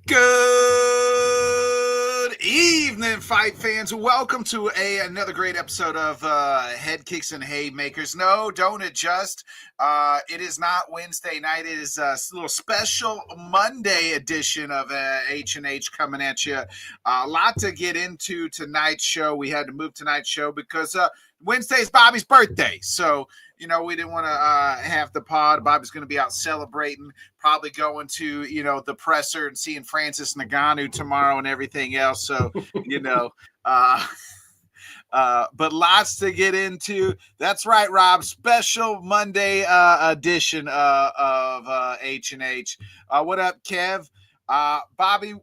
Good evening, fight fans. Welcome to another great episode of Headkicks and Haymakers. No, don't adjust. It is not Wednesday night. It is a little special Monday edition of H&H coming at you. A lot to get into tonight's show. We had to move tonight's show because Wednesday is Bobby's birthday. So, we didn't want to have the pod. Bobby's going to be out celebrating, probably going to, the presser and seeing Francis Ngannou tomorrow and everything else. So, but lots to get into. That's right, Rob. Special Monday edition of H&H. What up, Kev? Bobby,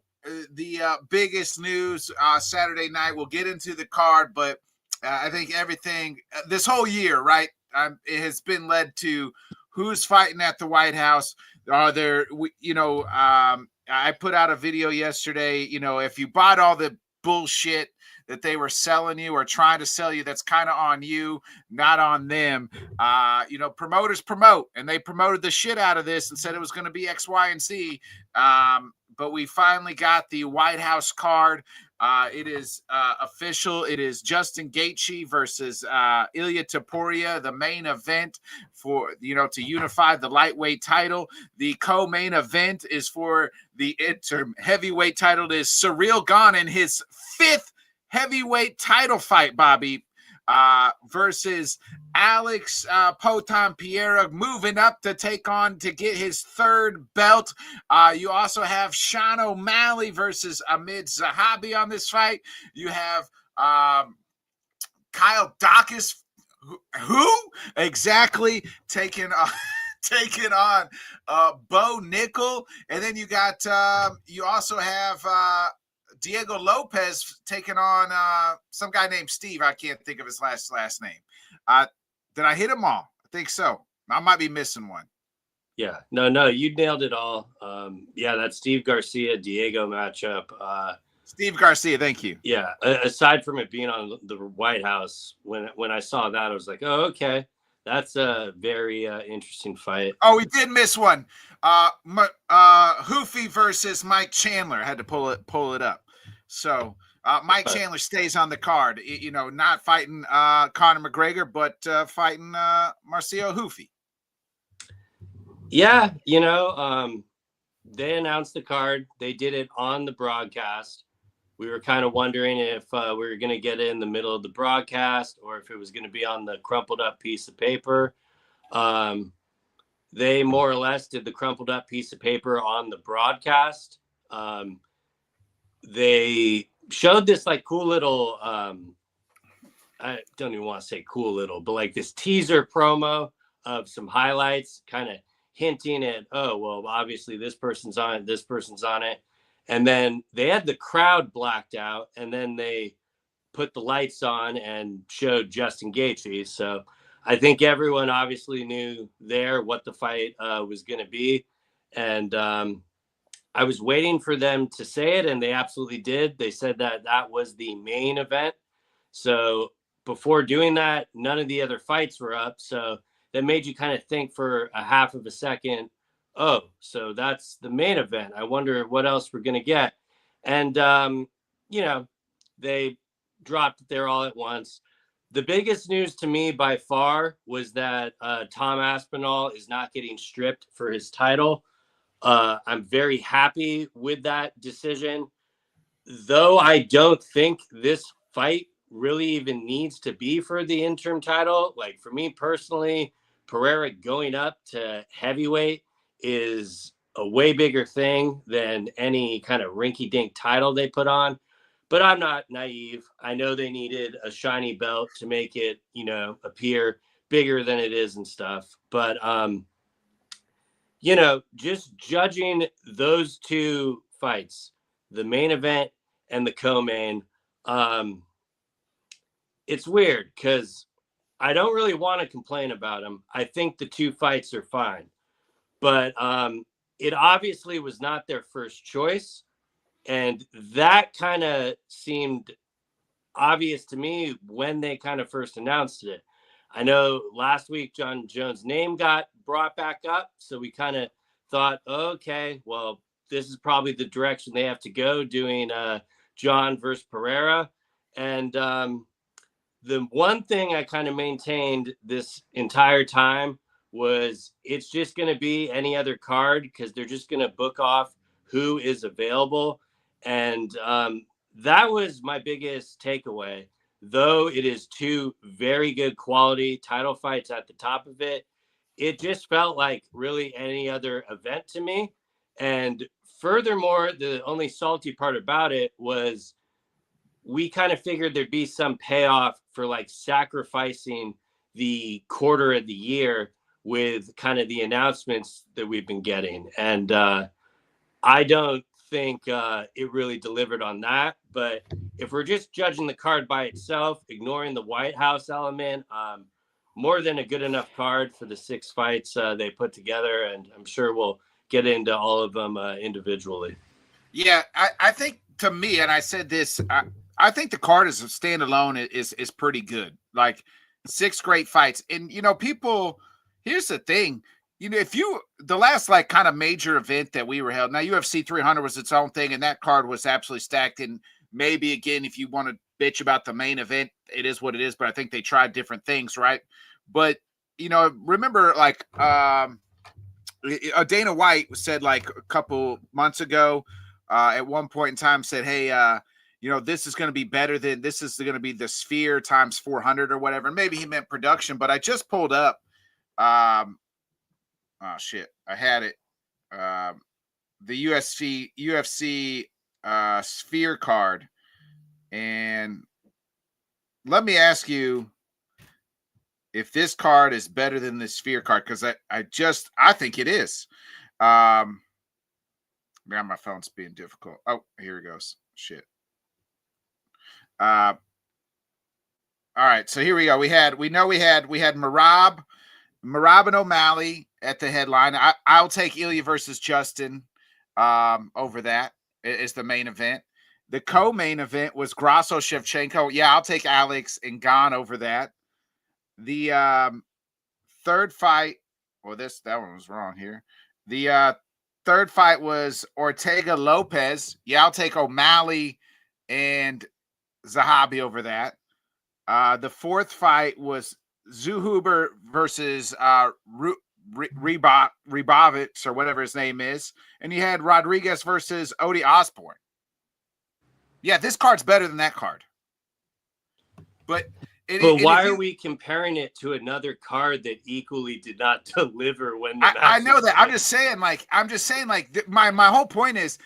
the biggest news Saturday night. We'll get into the card, but I think everything this whole year, right? It has been led to who's fighting at the White House. Are there, I put out a video yesterday. If you bought all the bullshit that they were selling you or trying to sell you, that's kind of on you, not on them. Promoters promote, and they promoted the shit out of this and said it was going to be X, Y, and Z. But we finally got the White House card. It is official. It is Justin Gaethje versus Ilia Topuria, the main event for, to unify the lightweight title. The co-main event is for the interim heavyweight title. It is Ciryl Gane in his fifth heavyweight title fight, Bobby, versus Alex Potan-Pierre, moving up to get his third belt. You also have Sean O'Malley versus Ahmed Zahabi on this fight. You have Kyle Dacus, who exactly taking on Bo Nickel, and then you also have Diego Lopez taking on some guy named Steve. I can't think of his last name. Did I hit them all? I think so. I might be missing one. Yeah. No, you nailed it all. That Steve Garcia-Diego matchup. Steve Garcia, thank you. Yeah. Aside from it being on the White House, when I saw that, I was like, oh, okay. That's a very interesting fight. Oh, we did miss one. Hoofy versus Mike Chandler. I had to pull it up. So Mike Chandler stays on the card. Not fighting Conor McGregor, but fighting Marcio Hoofy. Yeah, they announced the card. They did it on the broadcast. We were kind of wondering if we were going to get it in the middle of the broadcast or if it was going to be on the crumpled up piece of paper. They more or less did the crumpled up piece of paper on the broadcast. They showed this like cool little, I don't even want to say cool little, but like this teaser promo of some highlights kind of hinting at, oh, well, obviously this person's on it, this person's on it. And then they had the crowd blacked out, and then they put the lights on and showed Justin Gaethje. So I think everyone obviously knew there what the fight was going to be. And I was waiting for them to say it, and they absolutely did. They said that was the main event. So before doing that, none of the other fights were up. So that made you kind of think for a half of a second, oh, so that's the main event. I wonder what else we're going to get. And, they dropped it there all at once. The biggest news to me by far was that Tom Aspinall is not getting stripped for his title. I'm very happy with that decision, though I don't think this fight really even needs to be for the interim title. Like for me personally, Pereira going up to heavyweight is a way bigger thing than any kind of rinky-dink title they put on. But I'm not naive. I know they needed a shiny belt to make it, appear bigger than it is and stuff. But, just judging those two fights, the main event and the co-main, it's weird because I don't really want to complain about them. I think the two fights are fine. But it obviously was not their first choice. And that kind of seemed obvious to me when they kind of first announced it. I know last week John Jones' name got brought back up. So we kind of thought, okay, well, this is probably the direction they have to go, doing John versus Pereira. And the one thing I kind of maintained this entire time was it's just going to be any other card, because they're just going to book off who is available. And that was my biggest takeaway. Though it is two very good quality title fights at the top of it, it just felt like really any other event to me. And furthermore, the only salty part about it was we kind of figured there'd be some payoff for like sacrificing the quarter of the year with kind of the announcements that we've been getting. And I don't think it really delivered on that. But if we're just judging the card by itself, ignoring the White House element, more than a good enough card for the 6 fights they put together. And I'm sure we'll get into all of them individually. Yeah, I think, to me, and I said this, I think the card as a standalone is pretty good. Like 6 great fights. And, people, here's the thing. If the last like kind of major event that we were held, now UFC 300 was its own thing, and that card was absolutely stacked. And maybe, again, if you want to bitch about the main event, it is what it is, but I think they tried different things, right? But, remember, like, Dana White said like a couple months ago, at one point in time, said, hey, this is going to be better than, this is going to be the Sphere times 400 or whatever. Maybe he meant production, but I just pulled up, oh shit, I had it. The UFC Sphere card. And let me ask you if this card is better than the Sphere card, because I think it is. Now my phone's being difficult. Oh, here it goes. Shit. All right, so here we go. We had Merab and O'Malley at the headline. I'll take Ilya versus Justin over that is the main event. The co-main event was Grasso Shevchenko. Yeah, I'll take Alex and Gon over that. The third fight, that one was wrong here. The third fight was Ortega Lopez. Yeah, I'll take O'Malley and Zahabi over that. The fourth fight was Zuhuber versus Ribovitz, or whatever his name is. And you had Rodriguez versus Odie Osborne. Yeah, this card's better than that card. But why are we comparing it to another card that equally did not deliver when the I know that. I'm just saying, my whole point is,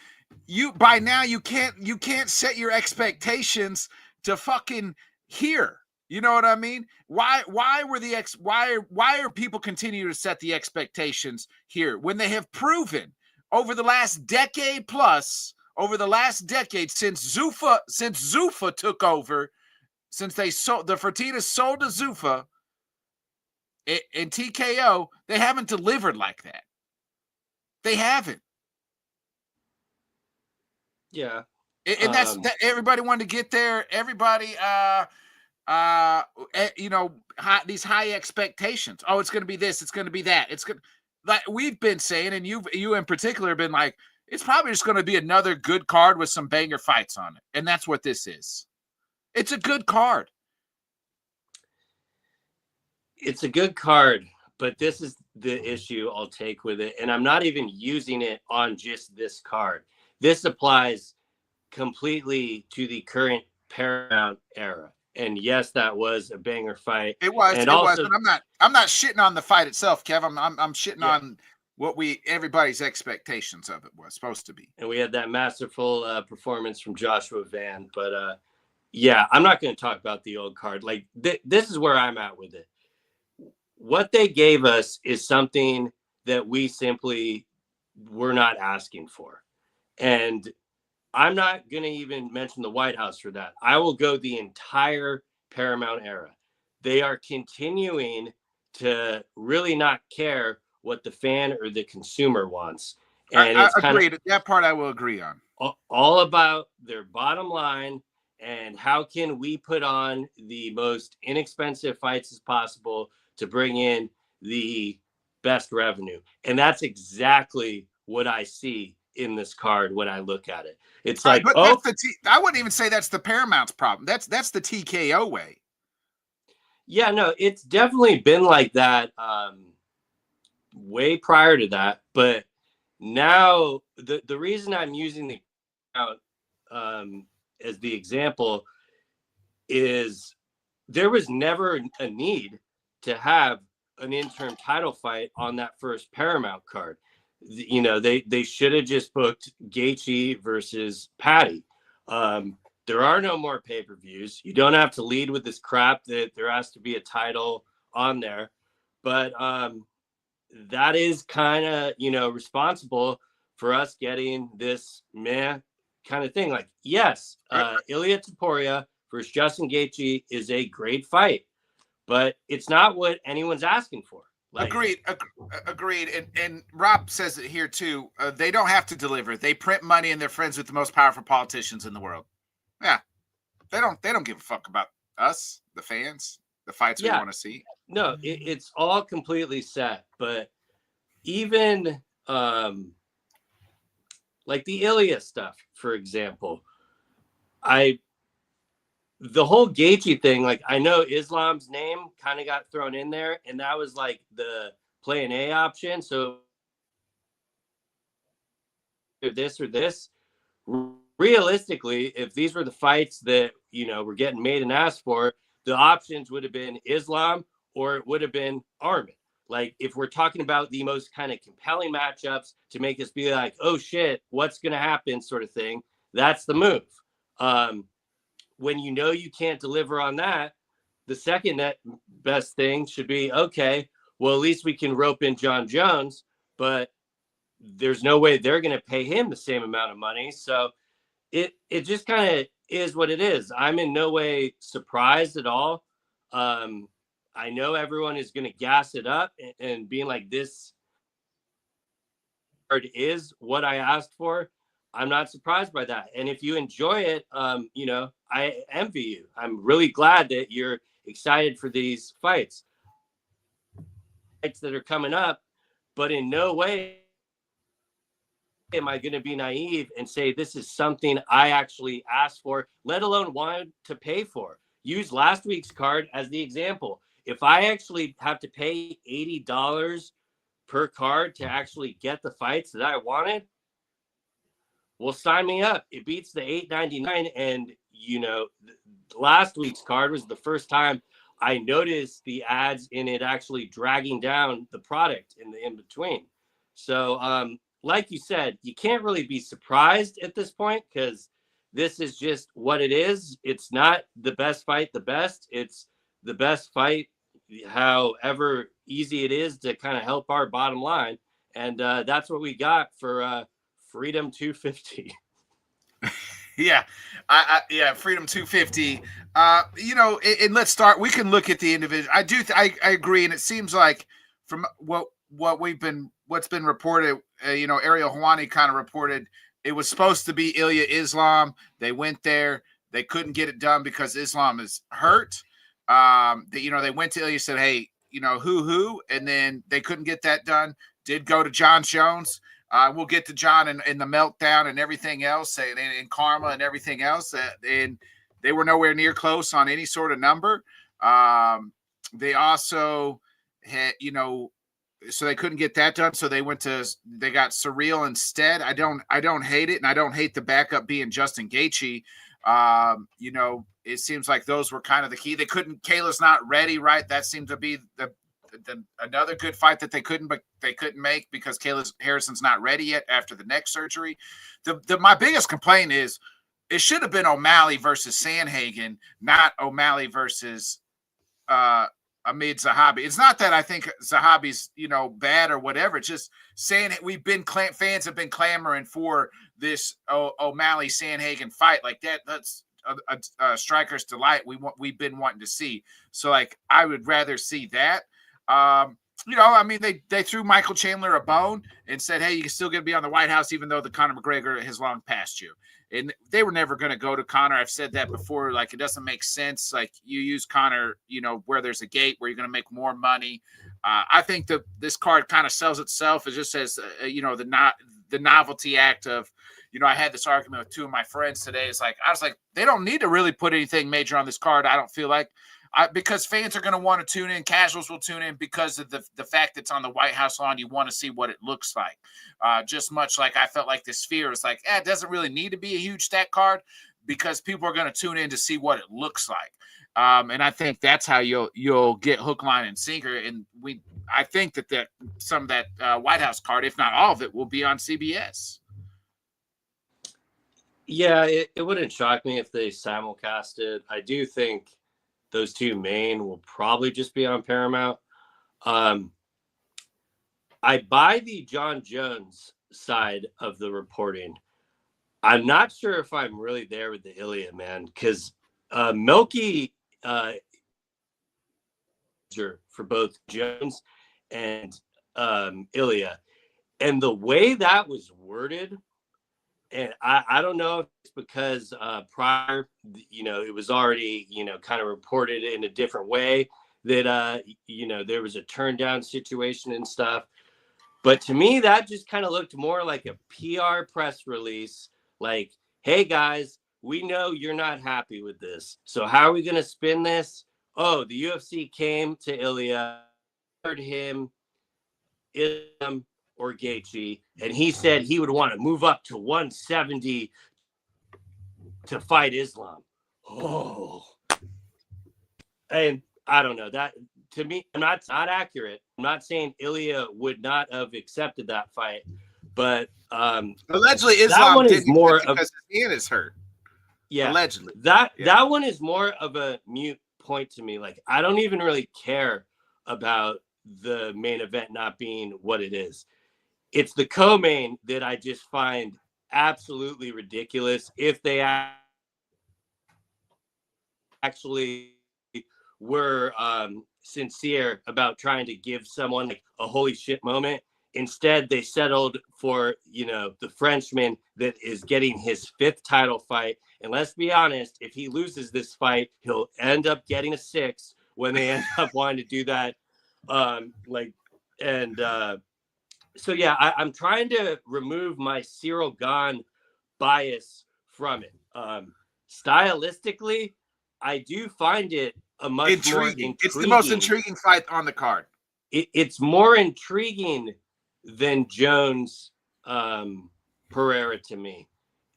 by now you can't set your expectations to fucking here. You know what I mean? Why are people continuing to set the expectations here when they have proven over the last decade plus, since Zuffa took over, since they sold, the Fertitas sold to Zuffa and TKO, they haven't delivered like that. They haven't. Yeah. And that's everybody wanted to get there. Everybody, these high expectations. Oh, it's going to be this. It's going to be that. It's good. Like we've been saying, and you in particular have been like, it's probably just going to be another good card with some banger fights on it. And that's what this is. It's a good card. It's a good card, but this is the issue I'll take with it. And I'm not even using it on just this card. This applies completely to the current Paramount era. And yes, that was a banger fight. It was. And I'm not shitting on the fight itself, Kev. I'm shitting on what everybody's expectations of it was supposed to be. And we had that masterful performance from Joshua Van. But I'm not going to talk about the old card. Like this is where I'm at with it. What they gave us is something that we simply were not asking for. And I'm not going to even mention the White House for that. I will go the entire Paramount era. They are continuing to really not care what the fan or the consumer wants. And I agree. That part I will agree on. All about their bottom line and how can we put on the most inexpensive fights as possible to bring in the best revenue. And that's exactly what I see in this card when I look at it. It's right, like, but I wouldn't even say that's the Paramount's problem. That's the TKO way. Yeah, no, it's definitely been like that way prior to that. But now the reason I'm using the as the example is there was never a need to have an interim title fight on that first Paramount card. You know, they should have just booked Gaethje versus Patty. There are no more pay-per-views. You don't have to lead with this crap that there has to be a title on there. But that is kind of, you know, responsible for us getting this meh kind of thing. Like, yes, Ilya Taporia versus Justin Gaethje is a great fight, but it's not what anyone's asking for. Like, agreed. And Rob says it here too. They don't have to deliver. They print money and they're friends with the most powerful politicians in the world. Yeah, they don't give a fuck about us, the fans, the fights we want to see. No, it's all completely set. But even like the Ilya stuff, for example, the whole Gaethje thing, like I know Islam's name kind of got thrown in there, and that was like the play an A option. So this or this. Realistically, if these were the fights that, you know, were getting made and asked for, the options would have been Islam or it would have been Armin. Like, if we're talking about the most kind of compelling matchups to make us be like, oh shit, what's going to happen sort of thing, that's the move. When you know you can't deliver on that, the second best thing should be, okay, well, at least we can rope in John Jones, but there's no way they're going to pay him the same amount of money. So it just kind of is what it is. I'm in no way surprised at all. I know everyone is going to gas it up and being like, this is what I asked for. I'm not surprised by that. And if you enjoy it, you know, I envy you. I'm really glad that you're excited for these fights that are coming up, but in no way am I going to be naive and say this is something I actually asked for, let alone wanted to pay for. Use last week's card as the example. If I actually have to pay $80 per card to actually get the fights that I wanted, well, sign me up. It beats the $8.99. And, you know, last week's card was the first time I noticed the ads in it actually dragging down the product in the in-between. So, like you said, you can't really be surprised at this point because this is just what it is. It's not the best fight, the best. It's the best fight, however easy it is to kind of help our bottom line. And that's what we got for Freedom 250. Yeah, yeah, Freedom 250. You know, and let's start. We can look at the individual. I agree, and it seems like from what's been reported, you know, Ariel Helwani kind of reported it was supposed to be Ilya Islam. They went there, they couldn't get it done because Islam is hurt. You know, they went to Ilya, said, hey, you know, who, and then they couldn't get that done. Did go to John Jones. We'll get to John and the meltdown and everything else, and karma and everything else. And they were nowhere near close on any sort of number. They also had, you know, so they couldn't get that done. So they got Surreal instead. I don't hate it, and I don't hate the backup being Justin Gaethje. You know, it seems like those were kind of the key. Kayla's not ready, right? That seemed to be another good fight that they couldn't make because Harrison's not ready yet after the neck surgery. My biggest complaint is it should have been O'Malley versus Sandhagen, not O'Malley versus Ahmed Zahabi. It's not that I think Zahabi's, you know, bad or whatever. It's just saying fans have been clamoring for this O'Malley Sandhagen fight like that. That's a striker's delight. We've been wanting to see. So like I would rather see that. You know, I mean, they threw Michael Chandler a bone and said, hey, you can still get to be on the White House, even though the Conor McGregor has long passed you. And they were never going to go to Conor. I've said that before. Like, it doesn't make sense. Like, you use Conor, you know, where there's a gate where you're going to make more money. I think this card kind of sells itself. It just says, you know, the novelty act of, I had this argument with two of my friends today. It's like, I was like, they don't need to really put anything major on this card. I don't feel like, because fans are going to want to tune in. Casuals will tune in because of the fact that it's on the White House lawn. You want to see what it looks like. Just much like I felt like the Sphere is like, it doesn't really need to be a huge stat card because people are going to tune in to see what it looks like. And I think that's how you'll get hook, line, and sinker. And I think that some of that White House card, if not all of it, will be on CBS. Yeah, it wouldn't shock me if they simulcasted. I do think those two main will probably just be on Paramount. I buy the John Jones side of the reporting. I'm not sure if I'm really there with the Ilya, man, because Milky for both Jones and Ilya. And the way that was worded, and I don't know if it's because prior, it was already, kind of reported in a different way that, there was a turn down situation and stuff. But to me, that just kind of looked more like a PR press release. Like, hey, guys, we know you're not happy with this. So how are we going to spin this? Oh, the UFC came to Ilya, heard him, or Gaethje, and he said he would want to move up to 170 to fight Islam. Oh, and I don't know that. To me, not accurate. I'm not saying Ilya would not have accepted that fight, but allegedly Islam didn't more because his hand is hurt. Yeah, allegedly. That one is more of a mute point to me. Like, I don't even really care about the main event not being what it is. It's the co-main that I just find absolutely ridiculous. If they actually were sincere about trying to give someone like a holy shit moment, instead they settled for, the Frenchman that is getting his 5th title fight. And let's be honest, if he loses this fight, he'll end up getting a 6 when they end up wanting to do that. So yeah, I'm trying to remove my Cyril Gane bias from it. Stylistically, I do find it a much intriguing. More intriguing. It's the most intriguing fight on the card. It's more intriguing than Jones Pereira to me,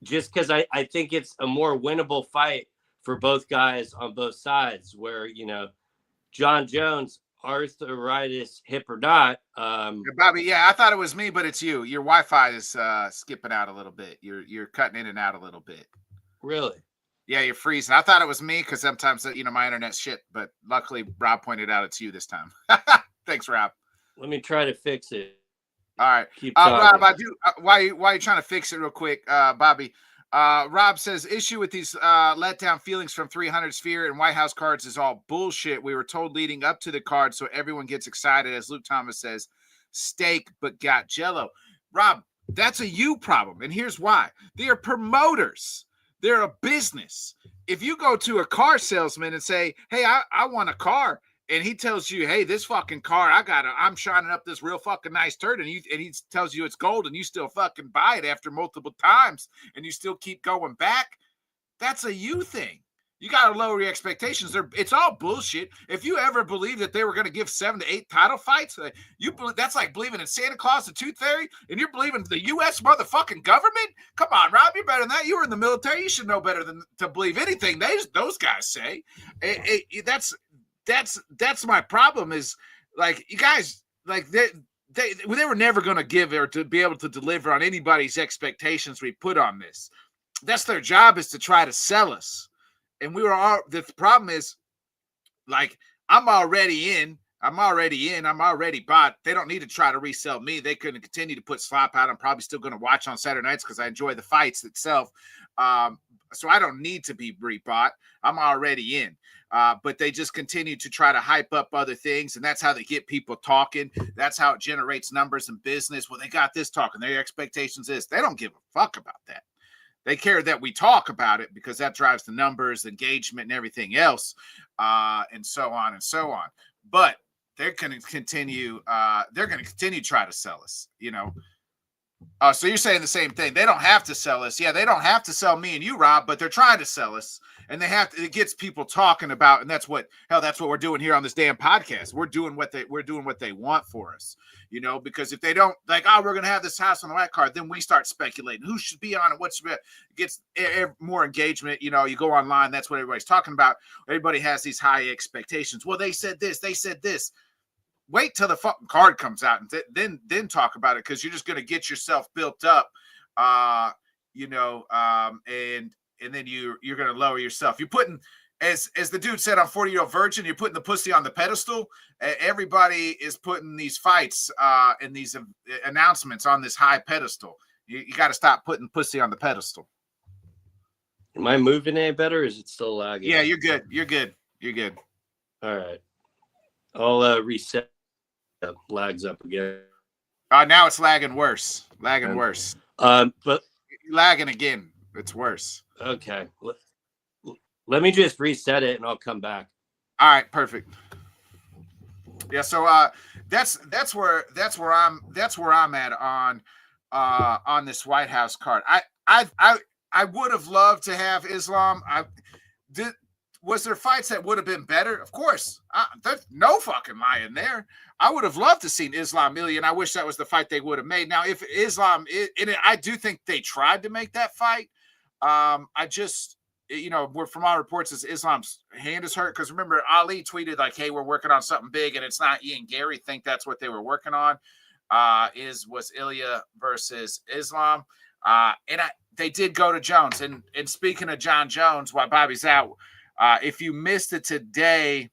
just because I think it's a more winnable fight for both guys on both sides, where, John Jones, arthritis, hip or not. Bobby, I thought it was me, but it's you. Your Wi-Fi is skipping out a little bit. You're cutting in and out a little bit. Really? Yeah, you're freezing. I thought it was me because sometimes, my internet's shit, but luckily Rob pointed out it's you this time. Thanks, Rob. Let me try to fix it. All right. Rob, I do. Why are you trying to fix it real quick, Bobby? Rob says, issue with these letdown feelings from 300 Sphere and White House cards is all bullshit. We were told leading up to the card, so everyone gets excited, as Luke Thomas says, steak but got jello. Rob, that's a you problem, and here's why. They are promoters. They're a business. If you go to a car salesman and say, hey, I want a car, and he tells you, hey, this fucking car, I'm shining up this real fucking nice turd, and he tells you it's gold, and you still fucking buy it after multiple times, and you still keep going back, that's a you thing. You got to lower your expectations. It's all bullshit. If you ever believed that they were going to give 7 to 8 title fights, that's like believing in Santa Claus, the Tooth Fairy, and you're believing in the U.S. motherfucking government? Come on, Rob, you're better than that. You were in the military. You should know better than to believe anything those guys say. That's my problem. Is like, you guys, like they were never going to give or to be able to deliver on anybody's expectations we put on this. That's their job, is to try to sell us. And the problem is, like, I'm already bought. They don't need to try to resell me. They couldn't continue to put slop out. I'm probably still going to watch on Saturday nights because I enjoy the fights itself. So I don't need to be rebought. I'm already in. But they just continue to try to hype up other things, and that's how they get people talking. That's how it generates numbers and business. Well, they got this talking. Their expectations is. They don't give a fuck about that. They care that we talk about it because that drives the numbers, engagement, and everything else, and so on and so on. But they're going to continue. They're going to continue to try to sell us. Oh, so you're saying the same thing. They don't have to sell us. Yeah, they don't have to sell me and you, Rob, but they're trying to sell us. And they have to, it gets people talking about, and that's what we're doing here on this damn podcast. We're doing what they want for us, because if they don't like, oh, we're gonna have this house on the white card, then we start speculating who should be on it, what should be. It gets more engagement. You go online, that's what everybody's talking about. Everybody has these high expectations. Well, they said this. Wait till the fucking card comes out and then talk about it, because you're just going to get yourself built up, and then you're going to lower yourself. You're putting, as the dude said on 40-Year-Old Virgin, you're putting the pussy on the pedestal. Everybody is putting these fights and these announcements on this high pedestal. You got to stop putting pussy on the pedestal. Am I moving any better, or is it still lagging? Yeah, you're good. All right. I'll reset. Lags up again. Now it's lagging worse. But lagging again. It's worse. Okay. Let me just reset it and I'll come back. All right, perfect. Yeah, so that's where I'm at on this White House card. I would have loved to have Islam. Was there fights that would have been better? Of course. There's no fucking lie in there. I would have loved to see Islam Ilya, and I wish that was the fight they would have made. Now, if Islam, I do think they tried to make that fight. I just, we're from all reports is Islam's hand is hurt, because remember, Ali tweeted like, hey, we're working on something big, and it's not Ian Gary. Think that's what they were working on, was Ilya versus Islam. They did go to Jones. And speaking of John Jones, while Bobby's out, if you missed it today,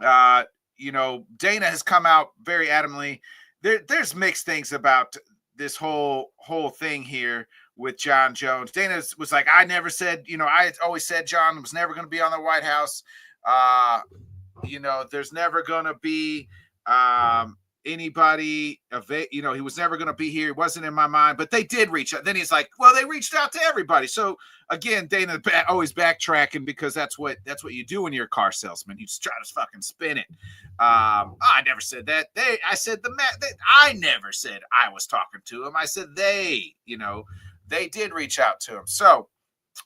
Dana has come out very adamantly. There's mixed things about this whole thing here with John Jones. Dana was like, I never said, I always said John was never going to be on the White House. There's never going to be anybody, he was never going to be here. It wasn't in my mind, but they did reach out. Then he's like, well, they reached out to everybody. So again, Dana always backtracking, because that's what you do when you're a car salesman. You just try to fucking spin it. I never said that. I never said I was talking to him. I said they did reach out to him. So,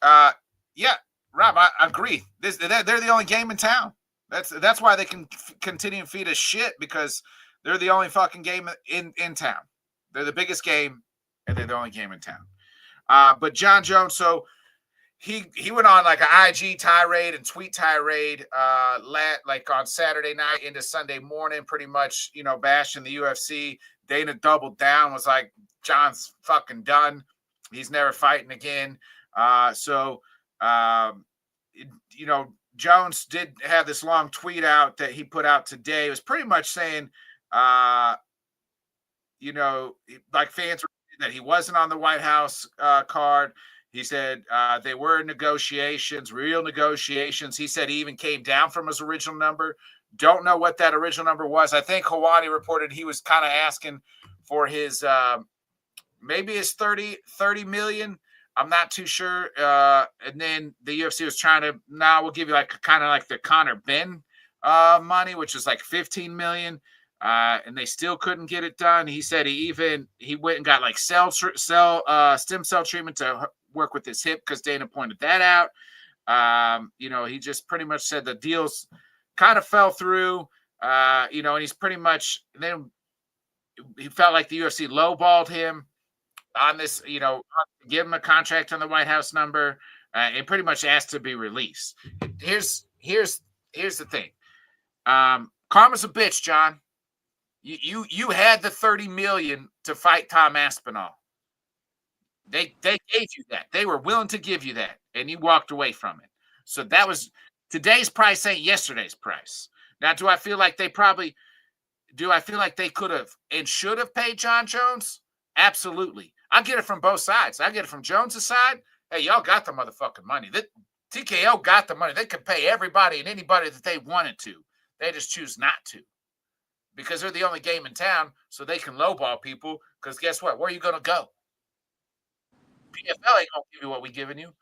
yeah, Rob, I agree. They're the only game in town. That's why they can continue to feed us shit, because they're the only fucking game in town. They're the biggest game, and they're the only game in town. But John Jones, so he went on like an IG tirade and tweet tirade, like on Saturday night into Sunday morning, pretty much, bashing the UFC. Dana doubled down, was like, John's fucking done. He's never fighting again. Jones did have this long tweet out that he put out today. It was pretty much saying, like fans were that he wasn't on the White House card. He said they were negotiations, real negotiations. He said he even came down from his original number. Don't know what that original number was. I think Hawani reported he was kind of asking for his maybe his 30 million. I'm not too sure. And then the UFC was trying to, now we'll give you like kind of like the Conor Benn money, which is like 15 million. And they still couldn't get it done. He said he went and got like stem cell treatment to work with his hip, because Dana pointed that out. He just pretty much said the deals kind of fell through. And he's pretty much, then he felt like the UFC lowballed him on this, give him a contract on the White House number, and pretty much asked to be released. Here's the thing. Karma's a bitch, John. You had the 30 million to fight Tom Aspinall. They gave you that. They were willing to give you that, and you walked away from it. So that was today's price, ain't yesterday's price. Now, do I feel like they could have and should have paid John Jones? Absolutely. I get it from both sides. I get it from Jones' side. Hey, y'all got the motherfucking money. TKO got the money. They could pay everybody and anybody that they wanted to. They just choose not to, because they're the only game in town, so they can lowball people. Because guess what? Where are you going to go? PFL ain't going to give you what we giving you.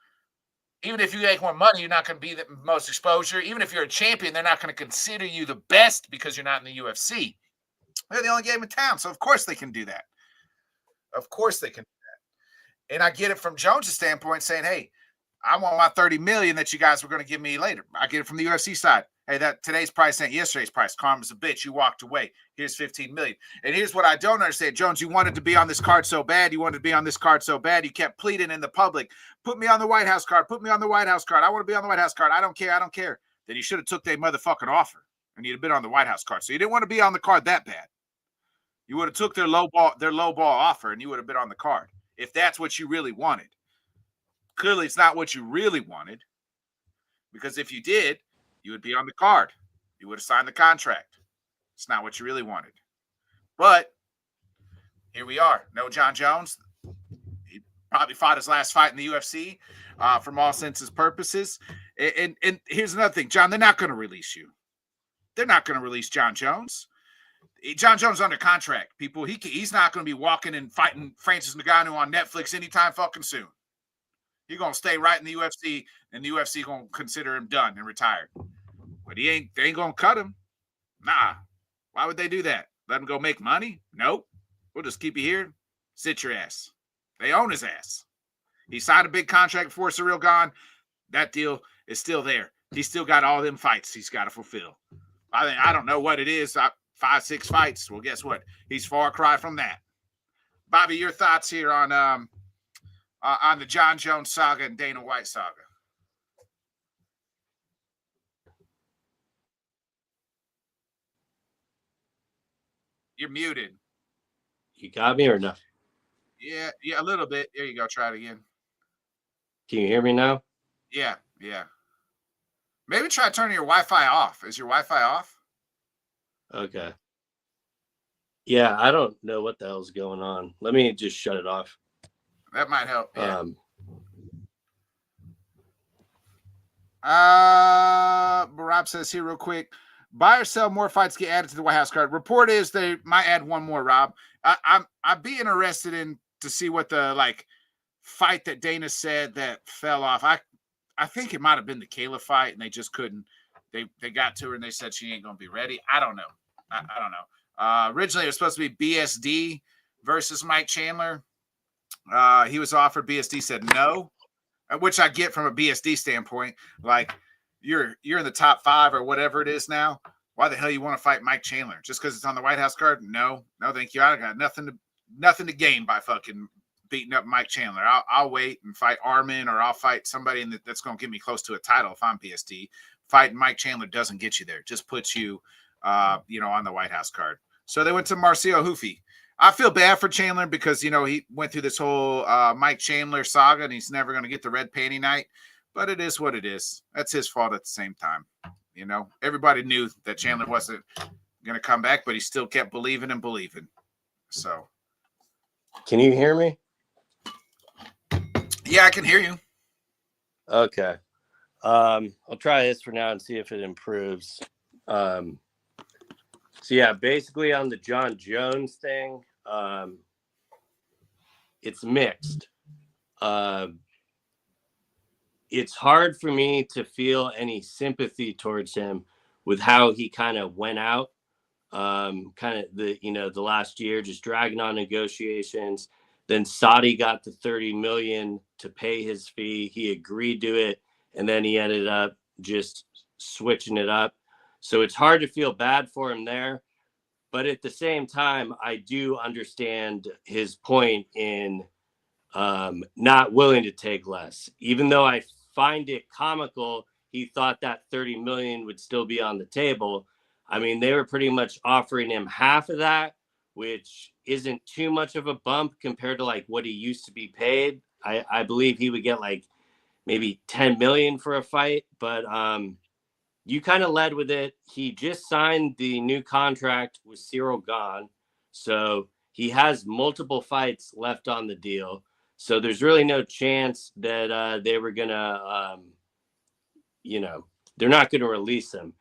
Even if you make more money, you're not going to be the most exposure. Even if you're a champion, they're not going to consider you the best because you're not in the UFC. They're the only game in town, so of course they can do that. Of course they can do that. And I get it from Jones' standpoint saying, hey, I want my 30 million that you guys were going to give me later. I get it from the UFC side. Hey, that today's price ain't yesterday's price. Karma's a bitch. You walked away. Here's 15 million. And here's what I don't understand. Jones, you wanted to be on this card so bad. You wanted to be on this card so bad. You kept pleading in the public. Put me on the White House card. Put me on the White House card. I want to be on the White House card. I don't care. I don't care. Then you should have took that motherfucking offer and you'd have been on the White House card. So you didn't want to be on the card that bad. You would have took their low ball offer and you would have been on the card if that's what you really wanted. Clearly, it's not what you really wanted, because if you did, you would be on the card. You would have signed the contract. It's not what you really wanted. But here we are. No John Jones. He probably fought his last fight in the UFC from all senses purposes. And here's another thing, John, they're not going to release you. They're not going to release John Jones. John Jones is under contract, people. He's not going to be walking and fighting Francis Ngannou on Netflix anytime fucking soon. He's going to stay right in the UFC, and the UFC going to consider him done and retired. But they ain't going to cut him. Nah. Why would they do that? Let him go make money? Nope. We'll just keep you here. Sit your ass. They own his ass. He signed a big contract before Ciryl gone. That deal is still there. He's still got all them fights he's got to fulfill. I don't know what it is. 5, 6 fights. Well, guess what? He's far cry from that. Bobby, your thoughts here on the John Jones saga and Dana White saga? You're muted. You got me or no? Yeah, a little bit. There you go. Try it again. Can you hear me now? Yeah. Maybe try turning your Wi-Fi off. Is your Wi-Fi off? Okay. Yeah, I don't know what the hell's going on. Let me just shut it off. That might help. Yeah. Rob says here real quick, buy or sell more fights get added to the White House card. Report is they might add one more, Rob. I'd be interested in to see what the fight that Dana said that fell off. I think it might have been the Kayla fight and they just couldn't. They got to her and they said she ain't gonna be ready. I don't know. I don't know. Originally it was supposed to be BSD versus Mike Chandler. He was offered. BSD said no, which I get from a BSD standpoint. Like you're in the top 5 or whatever it is now. Why the hell you want to fight Mike Chandler just because it's on the White House card? No, thank you. I got nothing to gain by fucking beating up Mike Chandler. I'll wait and fight Armin, or I'll fight somebody that's going to get me close to a title if I'm BSD. Fighting Mike Chandler doesn't get you there. Just puts you, on the White House card. So they went to Marcio Hufi. I feel bad for Chandler because, he went through this whole Mike Chandler saga and he's never going to get the red panty night. But it is what it is. That's his fault at the same time. Everybody knew that Chandler wasn't going to come back, but he still kept believing and believing. So. Can you hear me? Yeah, I can hear you. Okay. I'll try this for now and see if it improves. So yeah, basically on the John Jones thing, it's mixed. It's hard for me to feel any sympathy towards him with how he kind of went out, kind of the last year, just dragging on negotiations. Then Saudi got the 30 million to pay his fee. He agreed to it. And then he ended up just switching it up. So it's hard to feel bad for him there. But at the same time, I do understand his point in not willing to take less. Even though I find it comical, he thought that 30 million would still be on the table. I mean, they were pretty much offering him half of that, which isn't too much of a bump compared to what he used to be paid. I believe he would get maybe 10 million for a fight, but you kind of led with it. He just signed the new contract with Ciryl gone. So he has multiple fights left on the deal. So there's really no chance that they were going to, they're not going to release him.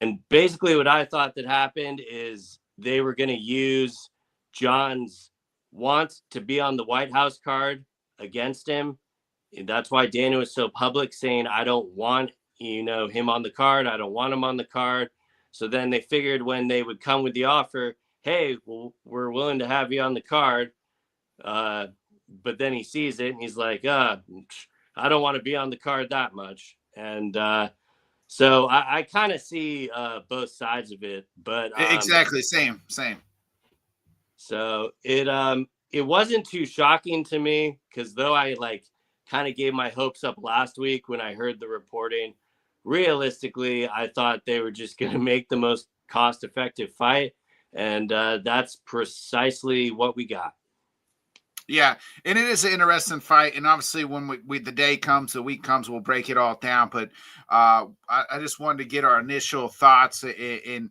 And basically what I thought that happened is they were going to use John's want to be on the White House card against him. And that's why Dana was so public saying, I don't want, him on the card. I don't want him on the card. So then they figured when they would come with the offer, hey, well, we're willing to have you on the card. But then he sees it and he's like, I don't want to be on the card that much. And so I kind of see both sides of it. But exactly, same. So it wasn't too shocking to me, because though I like kind of gave my hopes up last week when I heard the reporting, realistically, I thought they were just going to make the most cost-effective fight, and that's precisely what we got. Yeah, and it is an interesting fight, and obviously when we the day comes, the week comes, we'll break it all down. But I just wanted to get our initial thoughts in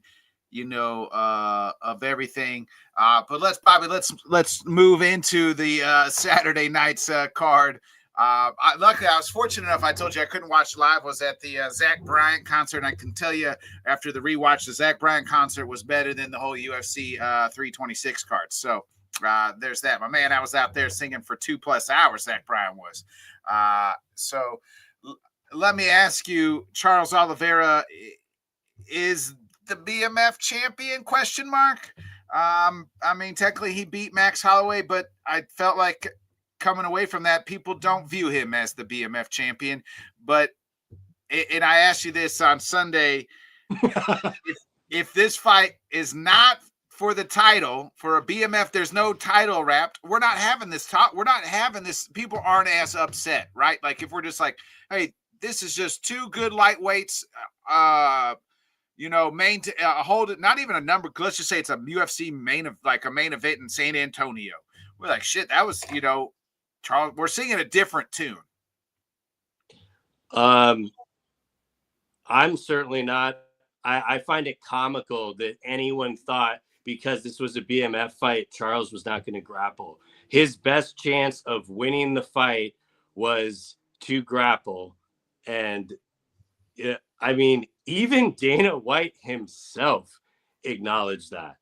of everything. But let's move into the Saturday night's card. Luckily, I was fortunate enough. I told you I couldn't watch live. Was at the Zach Bryant concert, and I can tell you after the rewatch, the Zach Bryant concert was better than the whole UFC 326 card. So there's that. My man, I was out there singing for 2+ hours. Zach Bryan was. So let me ask you, Charles Oliveira is the BMF champion? Question mark. I mean, technically he beat Max Holloway, but I felt like coming away from that, people don't view him as the BMF champion. But and I asked you this on Sunday, if this fight is not for the title, for a BMF, there's no title wrapped, we're not having this talk. We're not having this. People aren't as upset, right? Like if we're just like, hey, this is just two good lightweights, hold it, not even a number. Let's just say it's a UFC main event in San Antonio. We're like, shit, that was, Charles, we're singing a different tune. I'm certainly not. I find it comical that anyone thought because this was a BMF fight, Charles was not going to grapple. His best chance of winning the fight was to grapple. And I mean, even Dana White himself acknowledged that.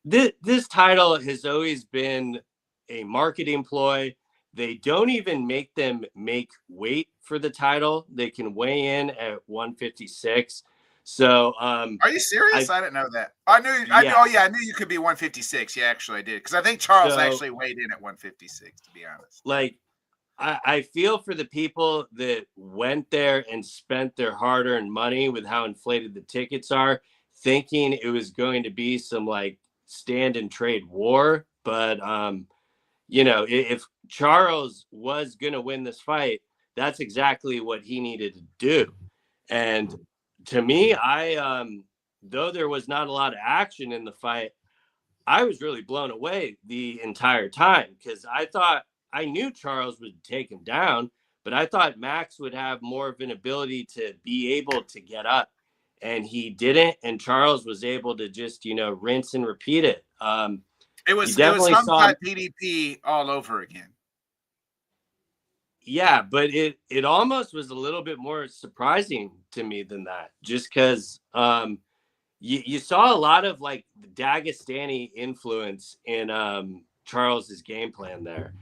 This title has always been a marketing ploy. They don't even make them make weight for the title. They can weigh in at 156. So, are you serious? I didn't know that. I knew. I knew you could be 156. Yeah, actually, I did, because I think Charles actually weighed in at 156. To be honest, like, I feel for the people that went there and spent their hard-earned money with how inflated the tickets are, thinking it was going to be some like stand and trade war. But if Charles was going to win this fight, that's exactly what he needed to do. And to me, though there was not a lot of action in the fight, I was really blown away the entire time, because I knew Charles would take him down, but I thought Max would have more of an ability to be able to get up, and he didn't. And Charles was able to just, rinse and repeat it. It was Huncut DDP all over again. Yeah, but it almost was a little bit more surprising to me than that, just because you saw a lot of like the Dagestani influence in Charles's game plan there.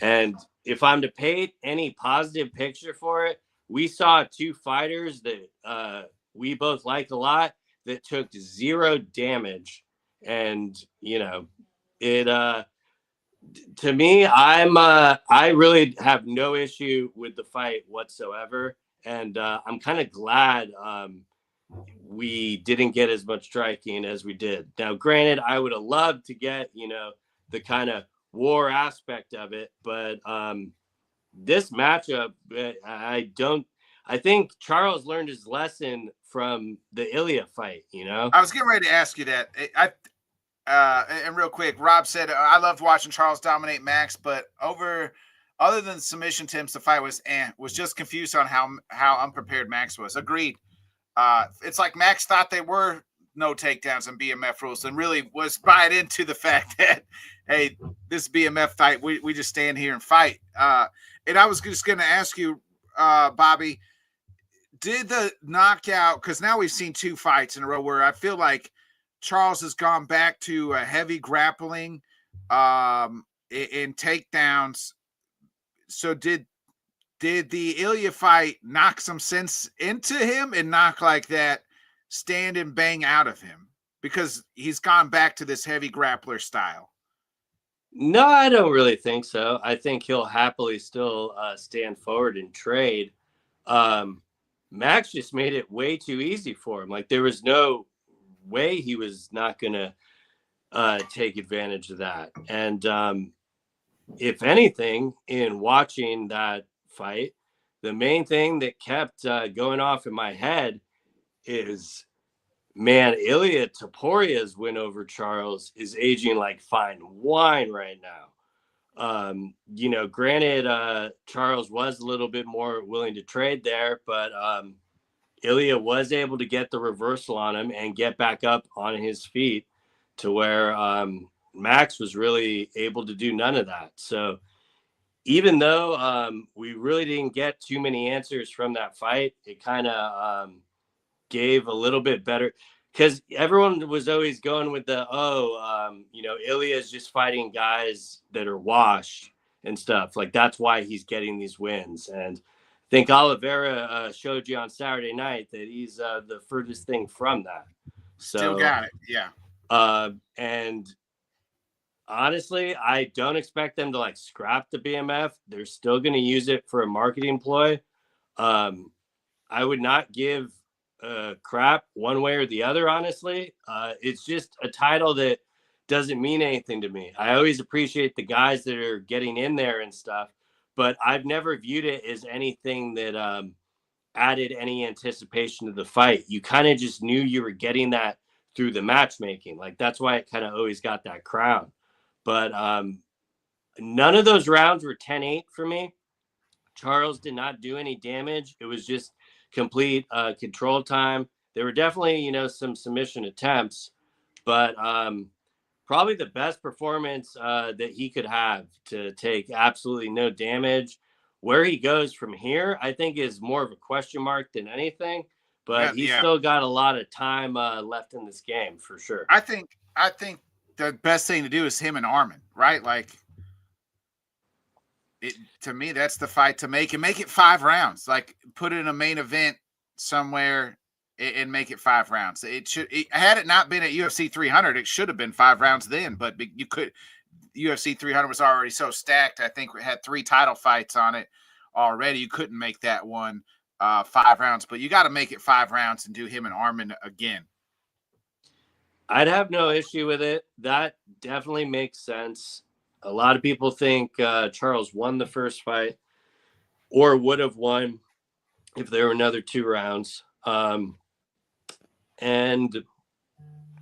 And if I'm to paint any positive picture for it, we saw two fighters that we both liked a lot that took 0 damage. And, it to me, I really have no issue with the fight whatsoever. And I'm kind of glad we didn't get as much striking as we did. Now, granted, I would have loved to get, the kind of war aspect of it, but this matchup, I think Charles learned his lesson from the Ilya fight. I was getting ready to ask you that. And real quick, Rob said, I loved watching Charles dominate Max, but other than submission attempts, the fight was just confused on how unprepared Max was. Agreed. It's like Max thought they were no takedowns in BMF rules, and really was buying into the fact that, hey, this BMF fight, we just stand here and fight. And I was just going to ask you, Bobby, did the knockout, because now we've seen 2 fights in a row where I feel like Charles has gone back to a heavy grappling in takedowns. So did the Ilya fight knock some sense into him and knock like that stand and bang out of him? Because he's gone back to this heavy grappler style. No, I don't really think so. I think he'll happily still stand forward and trade. Um, Max just made it way too easy for him. Like there was no way he was not going to take advantage of that. And if anything, in watching that fight, the main thing that kept going off in my head is, man, Ilya Taporia's win over Charles is aging like fine wine right now. Granted, Charles was a little bit more willing to trade there, but Ilya was able to get the reversal on him and get back up on his feet to where Max was really able to do none of that. So even though we really didn't get too many answers from that fight, it kind of gave a little bit better because everyone was always going with the Ilya is just fighting guys that are washed and stuff. Like that's why he's getting these wins. And I think Oliveira showed you on Saturday night that he's the furthest thing from that. Still got it, yeah. And honestly, I don't expect them to like scrap the BMF. They're still going to use it for a marketing ploy. I would not give crap one way or the other, honestly. It's just a title that doesn't mean anything to me. I always appreciate the guys that are getting in there and stuff, but I've never viewed it as anything that added any anticipation to the fight. You kind of just knew you were getting that through the matchmaking. Like that's why it kind of always got that crown. But none of those rounds were 10-8 for me. Charles did not do any damage. It was just complete control time. There were definitely, some submission attempts, but probably the best performance that he could have to take absolutely no damage. Where he goes from here, I think is more of a question mark than anything, but he's still got a lot of time left in this game for sure. I think the best thing to do is him and Armin, right? Like to me, that's the fight to make and make it 5 rounds. Like put it in a main event somewhere and make it 5 rounds. Had it not been at UFC 300, it should have been 5 rounds then, but you could. UFC 300 was already so stacked. I think we had 3 title fights on it already. You couldn't make that one 5 rounds, but you got to make it 5 rounds and do him and Armin again. I'd have no issue with it. That definitely makes sense. A lot of people think Charles won the first fight or would have won if there were another 2 rounds. And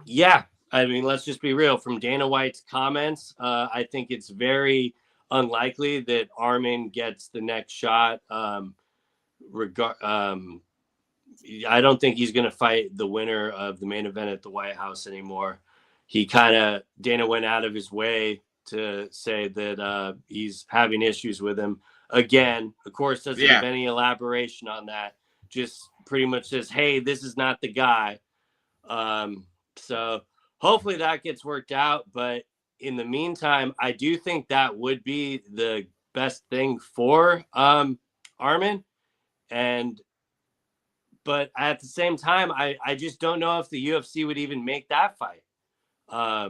yeah, I mean, let's just be real. From Dana White's comments, I think it's very unlikely that Armin gets the next shot. I don't think he's going to fight the winner of the main event at the White House anymore. Dana went out of his way to say that he's having issues with him. Again, of course, doesn't give any elaboration on that. Just pretty much says, hey, this is not the guy. So hopefully that gets worked out. But in the meantime, I do think that would be the best thing for Armin. But at the same time, I just don't know if the UFC would even make that fight. I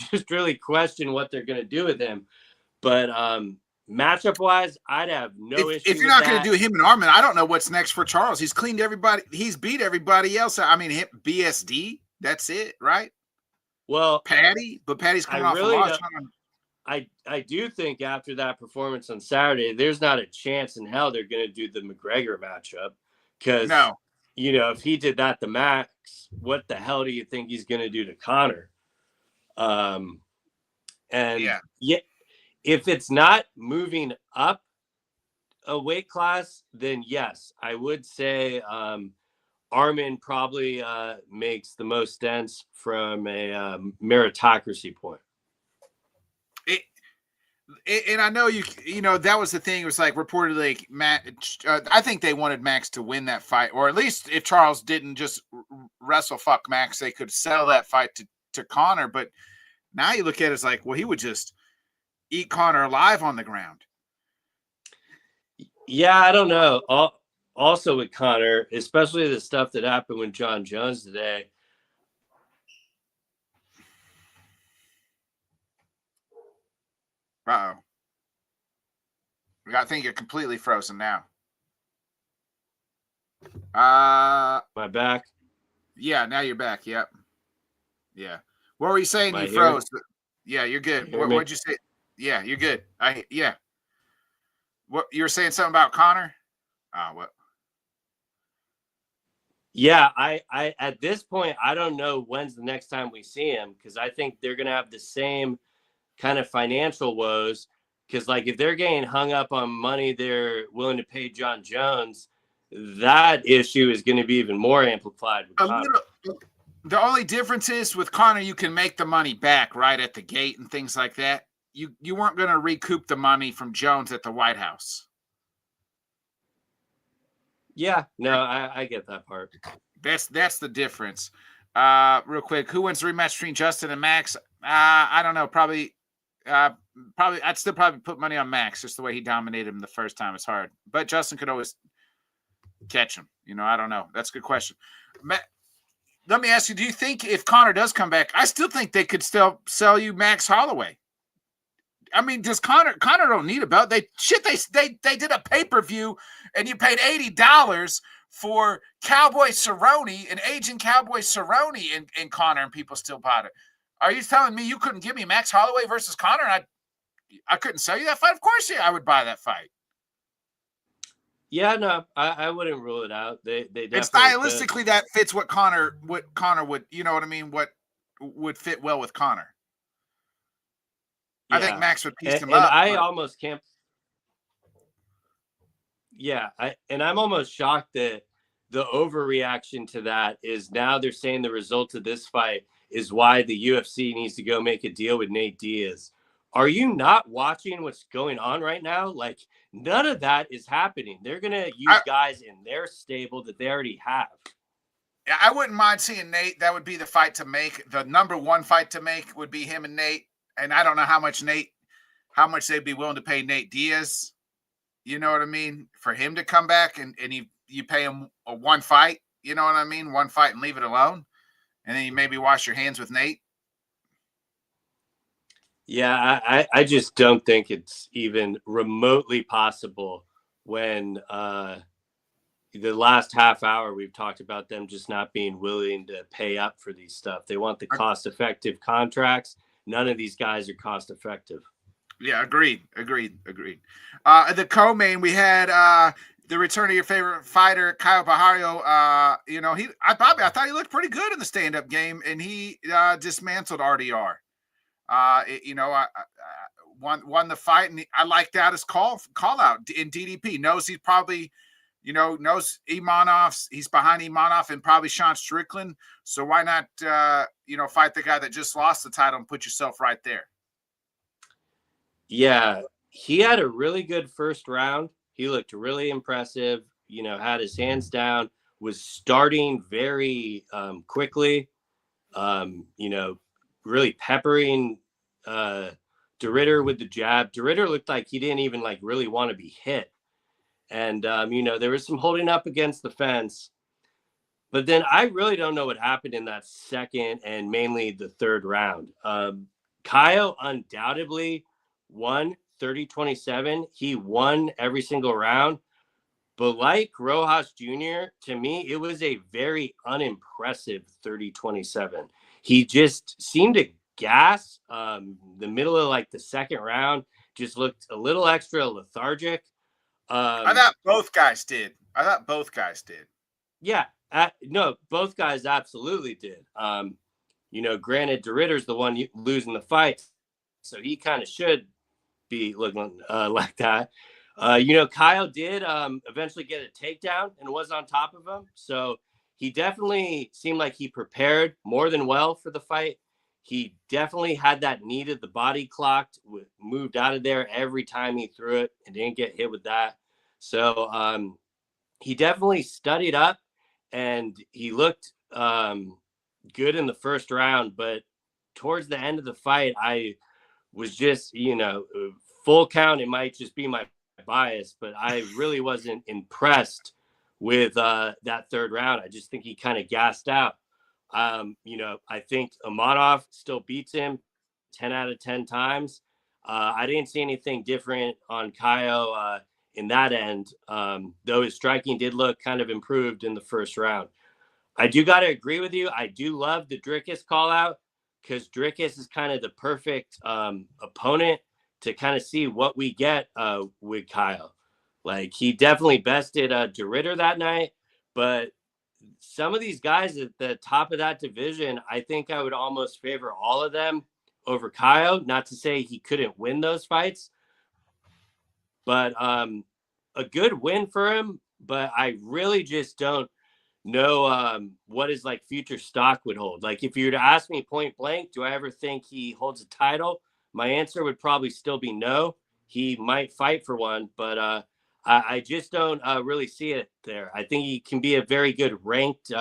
just really question what they're going to do with him. But matchup wise, I'd have no issue. If you're not going to do him and Armin, I don't know what's next for Charles. He's cleaned everybody. He's beat everybody else. I mean, BSD. That's it, right? Well, but Patty's coming off a loss. I do think after that performance on Saturday, there's not a chance in hell they're going to do the McGregor matchup. Because, if he did that to Max, what the hell do you think he's going to do to Conor? If it's not moving up a weight class, then yes, I would say Armin probably makes the most sense from a meritocracy point. And I know that was the thing. It was like reportedly I think they wanted Max to win that fight, or at least if Charles didn't just wrestle fuck Max, they could sell that fight to Conor. But now you look at it as like, well, he would just eat Conor alive on the ground. Yeah, I don't know. Also with Conor, especially the stuff that happened with John Jones today. Uh-oh. I think you're completely frozen now. My back. Yeah, now you're back. Yep. Yeah. What were you saying? Am I You here? froze. Yeah, you're good. You hear me? What'd you say? Yeah, you're good. Yeah. What you were saying something about Connor? What? Yeah, I at this point, I don't know when's the next time we see him, because I think they're gonna have the same kind of financial woes. Because like if they're getting hung up on money they're willing to pay John Jones, that issue is going to be even more amplified with Conor. The only difference is with Connor, you can make the money back right at the gate and things like that. You weren't going to recoup the money from Jones at the White House. Yeah, no, I get that part. That's the difference. Real quick, who wins the rematch between Justin and Max? I don't know. Probably I'd still probably put money on Max, just the way he dominated him the first time. It's hard, but Justin could always catch him. I don't know. That's a good question. Let me ask you: do you think if Connor does come back, I still think they could still sell you Max Holloway? I mean, does Connor don't need a belt? They did a pay-per-view and you paid $80 for Cowboy Cerrone, an aging Cowboy Cerrone in Connor, and people still bought it. Are you telling me you couldn't give me Max Holloway versus Connor and I couldn't sell you that fight? Of course, yeah, I would buy that fight. Yeah, no, I wouldn't rule it out. They definitely and stylistically that fits what Connor would, you know what I mean? What would fit well with Connor. Yeah. I think Max would piece him up. I almost can't. Yeah, I'm almost shocked that the overreaction to that is now they're saying the result of this fight is why the UFC needs to go make a deal with Nate Diaz. Are you not watching what's going on right now? Like, none of that is happening. They're going to use guys in their stable that they already have. I wouldn't mind seeing Nate. That would be the fight to make. The number one fight to make would be him and Nate. And I don't know how much they'd be willing to pay Nate Diaz. You know what I mean? For him to come back and you pay him a one fight, you know what I mean? One fight and leave it alone. And then you maybe wash your hands with Nate. Yeah, I just don't think it's even remotely possible when the last half hour we've talked about them just not being willing to pay up for these stuff. They want the cost-effective contracts. None of these guys are cost-effective. Yeah, agreed. The co-main, we had the return of your favorite fighter, Kyle Bahario. I thought he looked pretty good in the stand-up game, and he dismantled RDR. Won the fight, and I like that as call out in DDP. Knows he's probably, knows Imanov. He's behind Imanov and probably Sean Strickland. So why not, fight the guy that just lost the title and put yourself right there? Yeah, he had a really good first round. He looked really impressive. Had his hands down. Was starting very quickly. Really peppering DeRitter with the jab. DeRitter looked like he didn't even really want to be hit. And, there was some holding up against the fence. But then I really don't know what happened in that second and mainly the third round. Kyle undoubtedly won 30-27. He won every single round. But like Rojas Jr., to me, it was a very unimpressive 30-27. He just seemed to gas. The middle of the second round just looked a little extra lethargic. I thought both guys did. Yeah. No, both guys absolutely did. Granted, DeRitter's the one losing the fight, so he kind of should be looking like that. Kyle did eventually get a takedown and was on top of him. So he definitely seemed like he prepared more than well for the fight. He definitely had that needed. The body clocked, moved out of there every time he threw it and didn't get hit with that. So he definitely studied up and he looked good in the first round. But towards the end of the fight, I was just, full count. It might just be my bias, but I really wasn't impressed with that third round. I just think he kind of gassed out. I think Imanov still beats him 10 out of 10 times. I didn't see anything different on Kaio in that end, though his striking did look kind of improved in the first round. I do got to agree with you. I do love the Dricus call out because Dricus is kind of the perfect opponent to kind of see what we get with Kyle. Like, he definitely bested DeRitter that night, but some of these guys at the top of that division, I think I would almost favor all of them over Kyle. Not to say he couldn't win those fights, but a good win for him. But I really just don't know what his like future stock would hold. Like, if you were to ask me point blank, do I ever think he holds a title? My answer would probably still be no. He might fight for one, but I just don't really see it there. I think he can be a very good ranked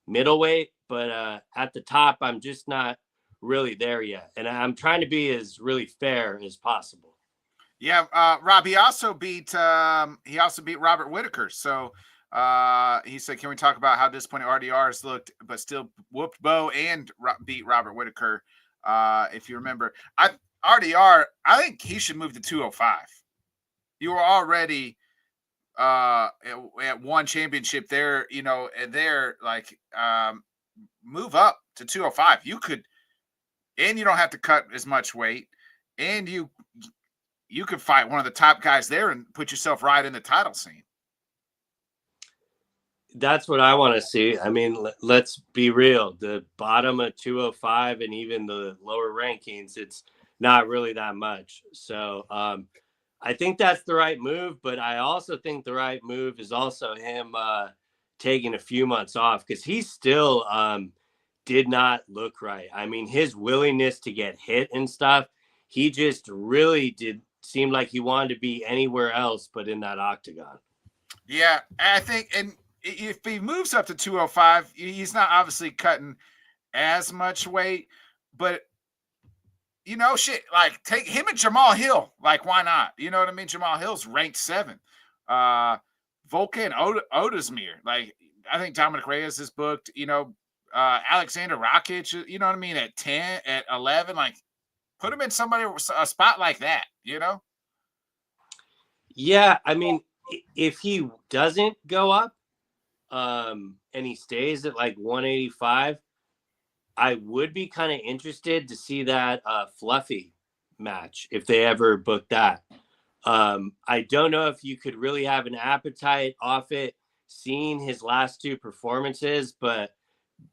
middleweight, but at the top, I'm just not really there yet. And I'm trying to be as really fair as possible. Yeah, Rob, he also beat Robert Whitaker. So he said, can we talk about how disappointing RDRs looked, but still whooped Bo and beat Robert Whitaker? If you remember, RDR, I think he should move to 205. You were already at one championship there, you know, and they're like, move up to 205. You could, and you don't have to cut as much weight, and you could fight one of the top guys there and put yourself right in the title scene. That's what I want to see. I mean, let's be real. The bottom of 205 and even the lower rankings, it's not really that much. So I think that's the right move, but I also think the right move is also him taking a few months off, because he still did not look right. I mean, his willingness to get hit and stuff, he just really did seem like he wanted to be anywhere else but in that octagon. Yeah, I think, and if he moves up to 205, he's not obviously cutting as much weight, but you know, shit, like take him and Jamal Hill. Like, why not? You know what I mean? Jamal Hill's ranked 7. Volkan Ozdemir. Like, I think Dominic Reyes is booked. You know, Alexander Rakic. You know what I mean? At 10, at 11. Like, put him in a spot like that. You know? Yeah, I mean, if he doesn't go up, and he stays at like 185, I would be kind of interested to see that Fluffy match if they ever book that. I don't know if you could really have an appetite off it, seeing his last 2 performances, but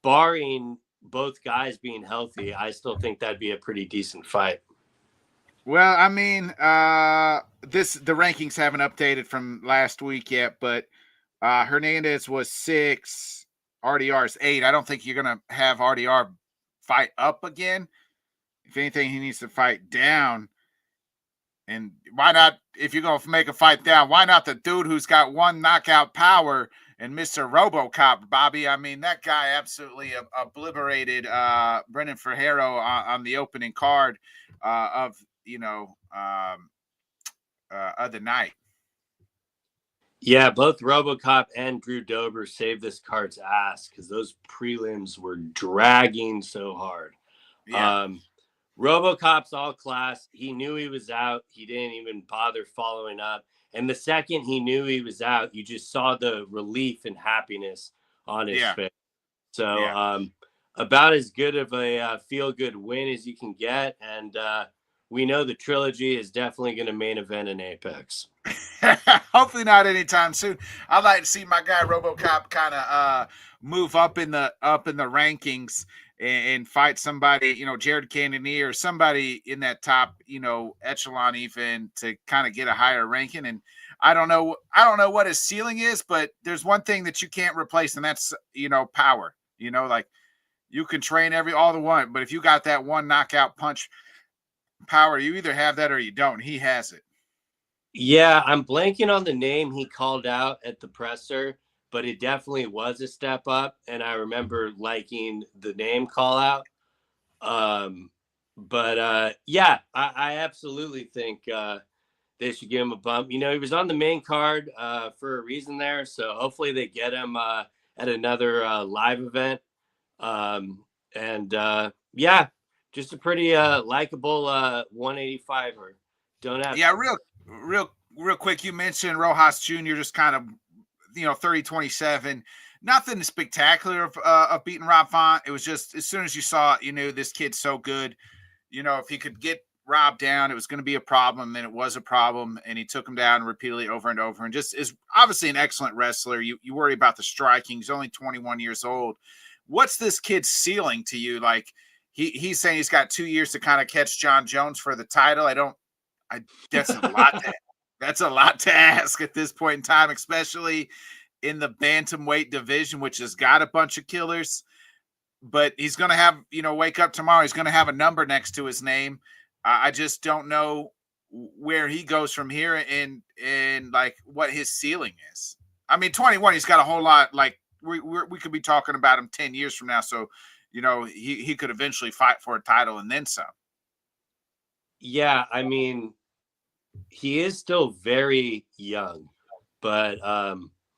barring both guys being healthy, I still think that'd be a pretty decent fight. Well, I mean, the rankings haven't updated from last week yet, but Hernandez was 6, RDR's 8. I don't think you're gonna have RDR fight up again. If anything, he needs to fight down. And why not, if you're gonna make a fight down, why not the dude who's got 1 knockout power and Mr. RoboCop, Bobby? I mean, that guy absolutely obliterated Brendan Ferrero on the opening card of the night. Yeah, both RoboCop and Drew Dober saved this card's ass because those prelims were dragging so hard. Yeah. RoboCop's all class. He knew he was out. He didn't even bother following up. And the second he knew he was out, you just saw the relief and happiness on his face. So about as good of a feel-good win as you can get. And we know the trilogy is definitely going to main event in Apex. Hopefully not anytime soon. I'd like to see my guy RoboCop kind of move up in the rankings and fight somebody, you know, Jared Cannonier or somebody in that top, you know, echelon even, to kind of get a higher ranking. And I don't know what his ceiling is, but there's one thing that you can't replace, and that's, you know, power. You know, like, you can train all the one, but if you got that 1 knockout punch power, you either have that or you don't. He has it. Yeah, I'm blanking on the name he called out at the presser, but it definitely was a step up. And I remember liking the name call out. Yeah, I absolutely think they should give him a bump. You know, he was on the main card for a reason there. So hopefully they get him at another live event. Yeah, just a pretty likable 185er. Don't have Yeah, real quick. You mentioned Rojas Jr. just kind of 30-27. Nothing spectacular of beating Rob Font. It was just as soon as you saw it, you knew this kid's so good. If he could get Rob down, it was going to be a problem, and it was a problem. And he took him down repeatedly over and over. And just is obviously an excellent wrestler. You worry about the striking. He's only 21 years old. What's this kid's ceiling to you? Like he's saying he's got 2 years to kind of catch John Jones for the title. That's a lot. That's a lot to ask at this point in time, especially in the bantamweight division, which has got a bunch of killers. But he's going to have, wake up tomorrow. He's going to have a number next to his name. I just don't know where he goes from here and like what his ceiling is. I mean, 21, he's got a whole lot. Like we could be talking about him 10 years from now. So, he could eventually fight for a title and then some. Yeah, I mean, he is still very young, but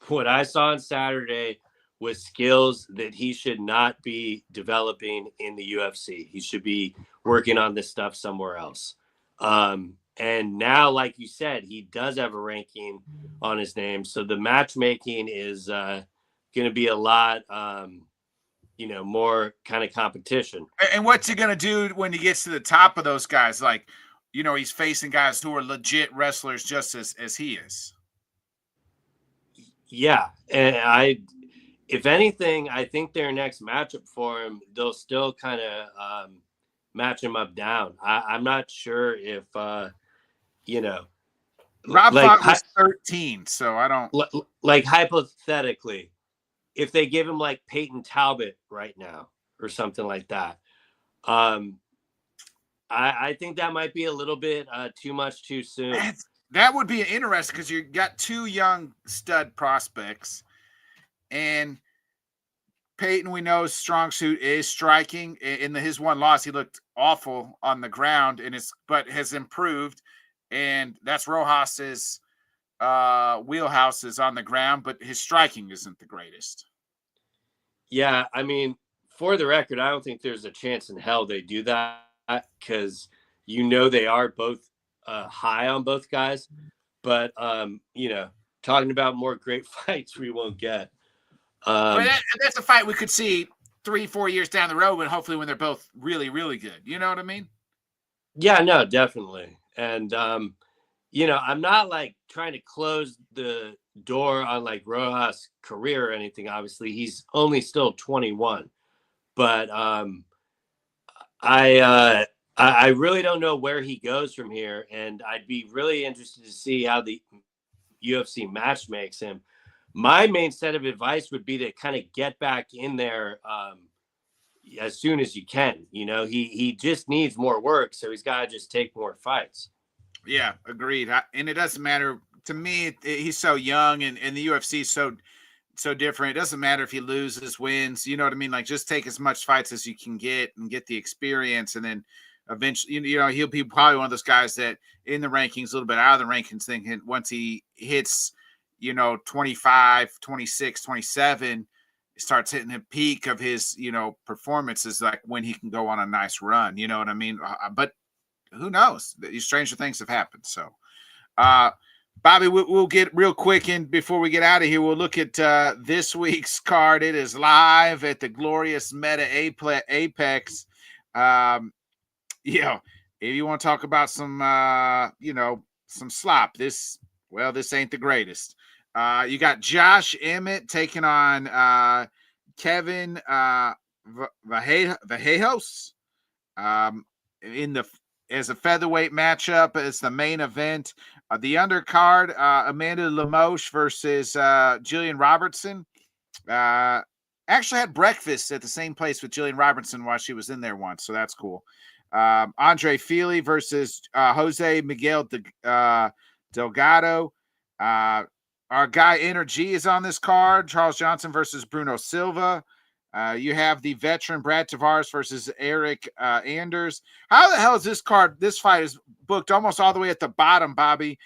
what I saw on Saturday was skills that he should not be developing in the UFC. He should be working on this stuff somewhere else. And now, like you said, he does have a ranking on his name. So the matchmaking is going to be a lot, more kind of competition. And what's he going to do when he gets to the top of those guys? Like, he's facing guys who are legit wrestlers just as he is. Yeah. And if anything, I think their next matchup for him, they'll still kind of match him up down. I'm not sure if, Rob Font was 13, so I don't. Like, hypothetically, if they give him like Peyton Talbot right now or something like that, I think that might be a little bit too much too soon. That would be interesting because you got two young stud prospects, and Peyton, we know his strong suit is striking. In his one loss, he looked awful on the ground, but has improved, and that's Rojas's wheelhouse is on the ground, but his striking isn't the greatest. Yeah, I mean, for the record, I don't think there's a chance in hell they do that because they are both high on both guys, but talking about more great fights we won't get. But that's a fight we could see 3-4 years down the road, and hopefully when they're both really, really good. You know what I mean? Yeah, no, definitely. And I'm not like trying to close the door on like Rojas' career or anything. Obviously, he's only still 21, but I really don't know where he goes from here, and I'd be really interested to see how the UFC match makes him. My main set of advice would be to kind of get back in there as soon as you can. He just needs more work, so he's got to just take more fights. Yeah, agreed. And it doesn't matter to me. He's so young, and the UFC is so different. It doesn't matter if he loses, wins. You know what I mean? Like, just take as much fights as you can get and get the experience, and then eventually, he'll be probably one of those guys that in the rankings, a little bit out of the rankings thing, once he hits 25, 26, 27, starts hitting the peak of his performances, like when he can go on a nice run. You know what I mean? But who knows? These stranger things have happened. So Bobby, we'll get real quick in before we get out of here. We'll look at this week's card. It is live at the glorious Meta Apex. If you want to talk about some some slop, this ain't the greatest. You got Josh Emmett taking on Kevin Vallejos as a featherweight matchup. It's the main event. The undercard, Amanda Lemos versus Jillian Robertson. Actually had breakfast at the same place with Jillian Robertson while she was in there once, so that's cool. Andre Feely versus Jose Miguel Delgado. Our guy Energy is on this card. Charles Johnson versus Bruno Silva. You have the veteran Brad Tavares versus Eric Anders. How the hell is this card? This fight is booked almost all the way at the bottom, Bobby.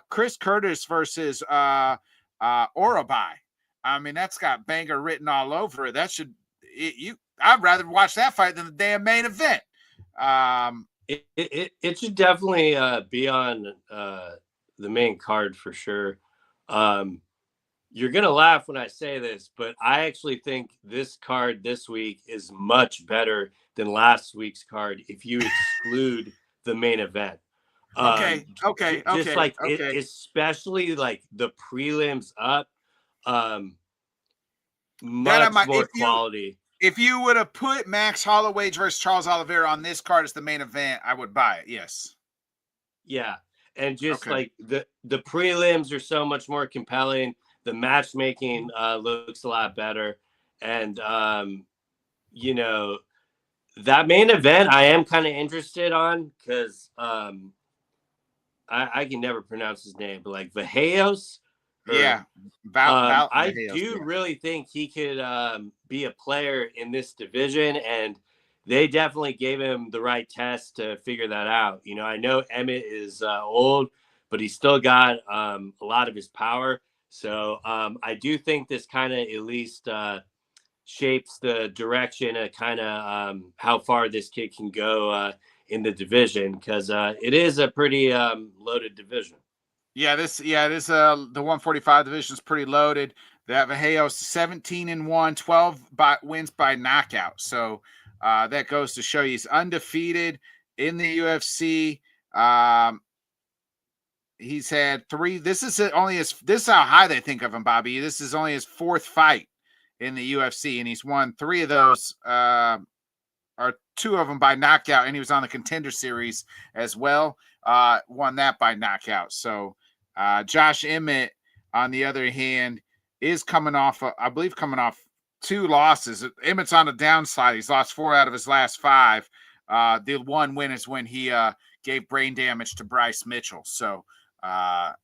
Chris Curtis versus Orabai. I mean, that's got banger written all over it. I'd rather watch that fight than the damn main event. It should definitely be on the main card for sure. You're gonna laugh when I say this, but I actually think this card this week is much better than last week's card if you exclude the main event. Okay. Just like it, especially like the prelims up, much more quality. If you would have put Max Holloway versus Charles Oliveira on this card as the main event, I would buy it. Yes. Yeah, and just like the prelims are so much more compelling. The matchmaking looks a lot better, and you know, that main event I am kind of interested on because I can never pronounce his name, but like Vahejos. Yeah. I do really think he could be a player in this division, and they definitely gave him the right test to figure that out. You know, I know Emmett is old, but he's still got a lot of his power. So I do think this kind of at least shapes the direction of kind of how far this kid can go in the division, because it is a pretty loaded division. Yeah, the 145 division is pretty loaded. That Vahejos 17-1, 12 wins by knockout. So that goes to show you he's undefeated in the UFC. He's had 3. This is how high they think of him, Bobby. This is only his 4th fight in the UFC, and he's won 3 of those, or 2 of them by knockout, and he was on the Contender Series as well. Won that by knockout. So Josh Emmett, on the other hand, is coming off 2 losses. Emmett's on the downside. He's lost 4 out of his last 5. The one win is when he gave brain damage to Bryce Mitchell. So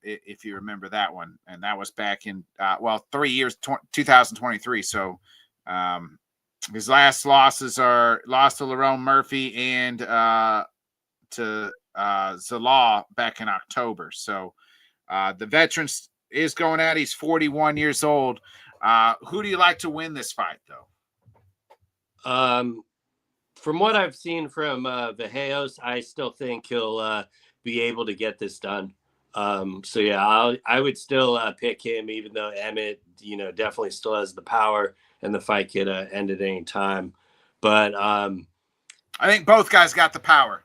if you remember that one, and that was back in 3 years, 2023. So his last losses are lost to Lerone Murphy and to Zalaw back in October. So the veteran is going at. He's 41 years old. Who do you like to win this fight, though? From what I've seen from Vahejos, I still think he'll be able to get this done. So yeah, I would still pick him, even though Emmett, definitely still has the power and the fight could end at any time. But I think both guys got the power.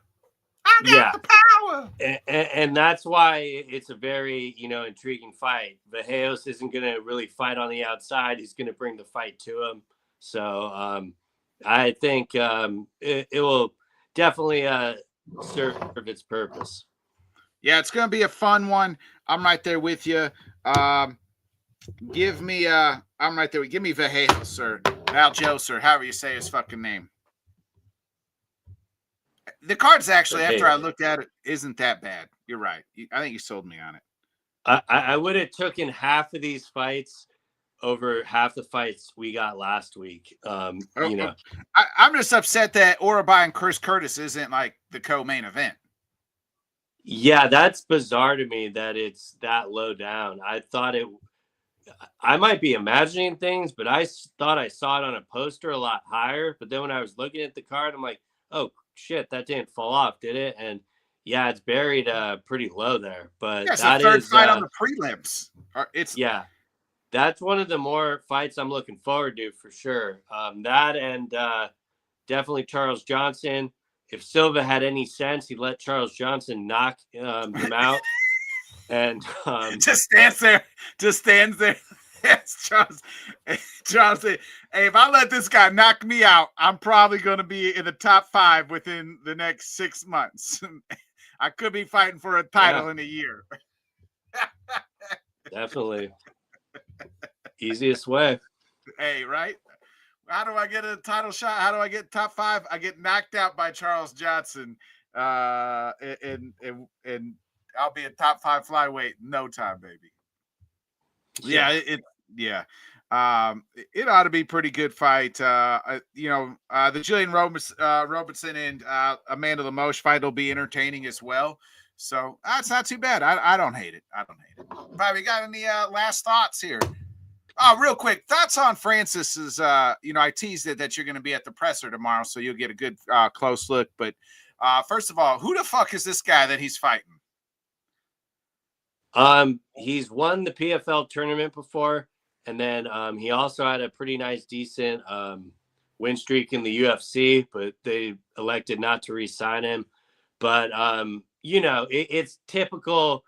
I got the power. And that's why it's a very, intriguing fight. Vahejos isn't going to really fight on the outside. He's going to bring the fight to him. So I think it will definitely serve its purpose. Yeah, it's going to be a fun one. I'm right there with you. Give me Vahejos, sir. Valjo, sir. However you say his fucking name. The card's actually, after I looked at it, isn't that bad. You're right. I think you sold me on it. I would have taken half of these fights over half the fights we got last week. I'm just upset that Urabai and Chris Curtis isn't like the co-main event. Yeah, that's bizarre to me that it's that low down. I might be imagining things, but I thought I saw it on a poster a lot higher. But then when I was looking at the card, I'm like, oh shit, that didn't fall off, did it? And yeah, it's buried pretty low there. But it's the third fight on the prelims. That's one of the more fights I'm looking forward to for sure. That and definitely Charles Johnson. If Silva had any sense, he'd let Charles Johnson knock him out. And just stands there. Yes, Johnson. Hey, if I let this guy knock me out, I'm probably going to be in the top 5 within the next 6 months. I could be fighting for a title in a year. Definitely. Easiest way. Hey, right? How do I get a title shot? How do I get top 5? I get knocked out by Charles Johnson, and I'll be a top 5 flyweight in no time, baby. Yeah, it ought to be a pretty good fight. The Jillian Robertson and Amanda Lemos fight will be entertaining as well. So that's not too bad. I don't hate it. Bobby, got any last thoughts here? Oh, real quick, thoughts on Francis's, I teased it that you're going to be at the presser tomorrow, so you'll get a good close look. But first of all, who the fuck is this guy that he's fighting? He's won the PFL tournament before, and then he also had a pretty nice, decent win streak in the UFC, but they elected not to re-sign him. But it's typical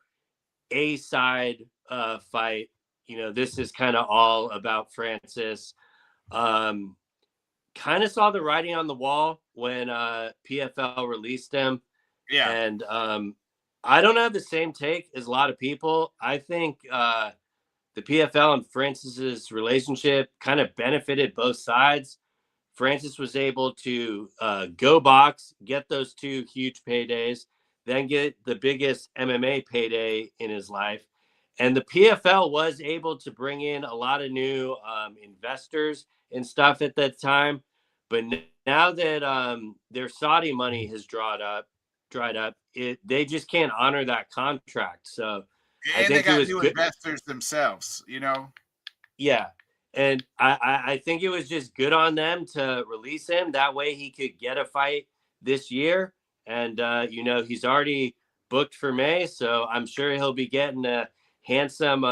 A-side fight. This is kind of all about Francis. Kind of saw the writing on the wall when PFL released him. Yeah. And I don't have the same take as a lot of people. I think the PFL and Francis's relationship kind of benefited both sides. Francis was able to go box, get those 2 huge paydays, then get the biggest MMA payday in his life. And the PFL was able to bring in a lot of new investors and stuff at that time. But now that their Saudi money has dried up, they just can't honor that contract. So And I think they got new investors themselves, Yeah. And I think it was just good on them to release him. That way he could get a fight this year. And, he's already booked for May. So I'm sure he'll be getting a handsome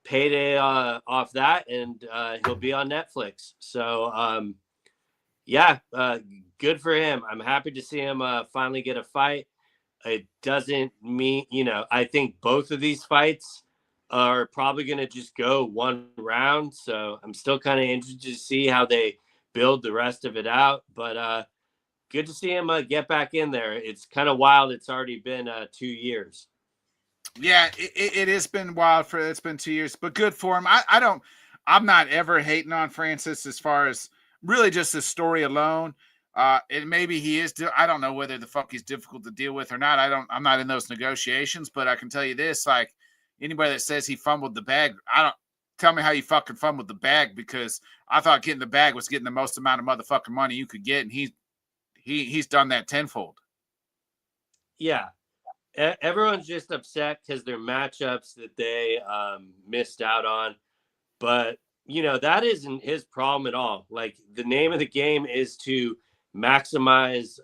payday off that. And he'll be on Netflix. So, good for him. I'm happy to see him finally get a fight. It doesn't mean, I think both of these fights are probably going to just go 1 round. So I'm still kind of interested to see how they build the rest of it out. But good to see him get back in there. It's kind of wild. It's already been 2 years. Yeah, it has been wild it's been 2 years, but good for him. I'm not ever hating on Francis as far as really just his story alone. And maybe he is. I don't know whether the fuck he's difficult to deal with or not. I'm not in those negotiations, but I can tell you this: like anybody that says he fumbled the bag, tell me how you fucking fumbled the bag, because I thought getting the bag was getting the most amount of motherfucking money you could get, and he's done that tenfold. Yeah, everyone's just upset because they're matchups that they missed out on, but that isn't his problem at all. Like, the name of the game is to maximize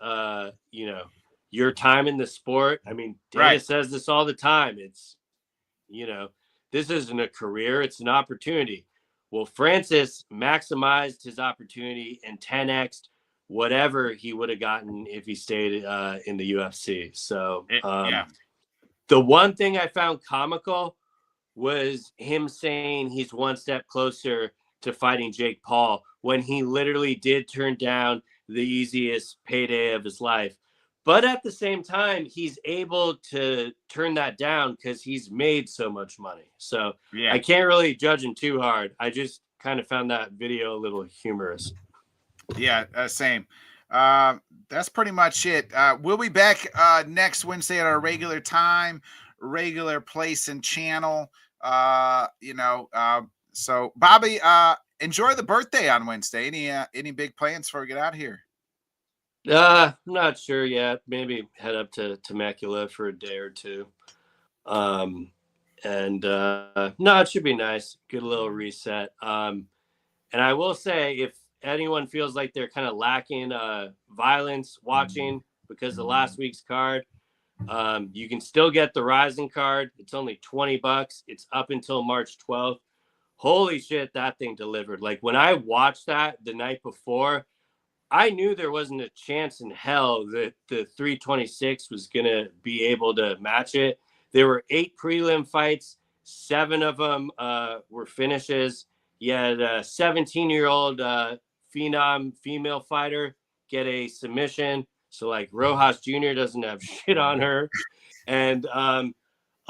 your time in the sport. I mean, Dana says this all the time. It's this isn't a career, it's an opportunity. Well, Francis maximized his opportunity and 10x'd whatever he would have gotten if he stayed in the UFC. So the one thing I found comical was him saying he's 1 step closer to fighting Jake Paul when he literally did turn down the easiest payday of his life. But at the same time, he's able to turn that down because he's made so much money. So I can't really judge him too hard. I just kind of found that video a little humorous. Yeah, same. That's pretty much it. We'll be back next Wednesday at our regular time, regular place and channel. So Bobby, enjoy the birthday on Wednesday. Any big plans before we get out of here? I'm not sure yet. Maybe head up to Temecula for a day or 2. No, it should be nice. Good little reset. And I will say, if anyone feels like they're kind of lacking violence watching because of last week's card, you can still get the Rising card. It's only $20. It's up until March 12th. Holy shit, that thing delivered. Like, when I watched that the night before, I knew there wasn't a chance in hell that the 326 was going to be able to match it. There were 8 prelim fights. 7 of them were finishes. You had a 17-year-old phenom female fighter get a submission. So, like, Rojas Jr. doesn't have shit on her. And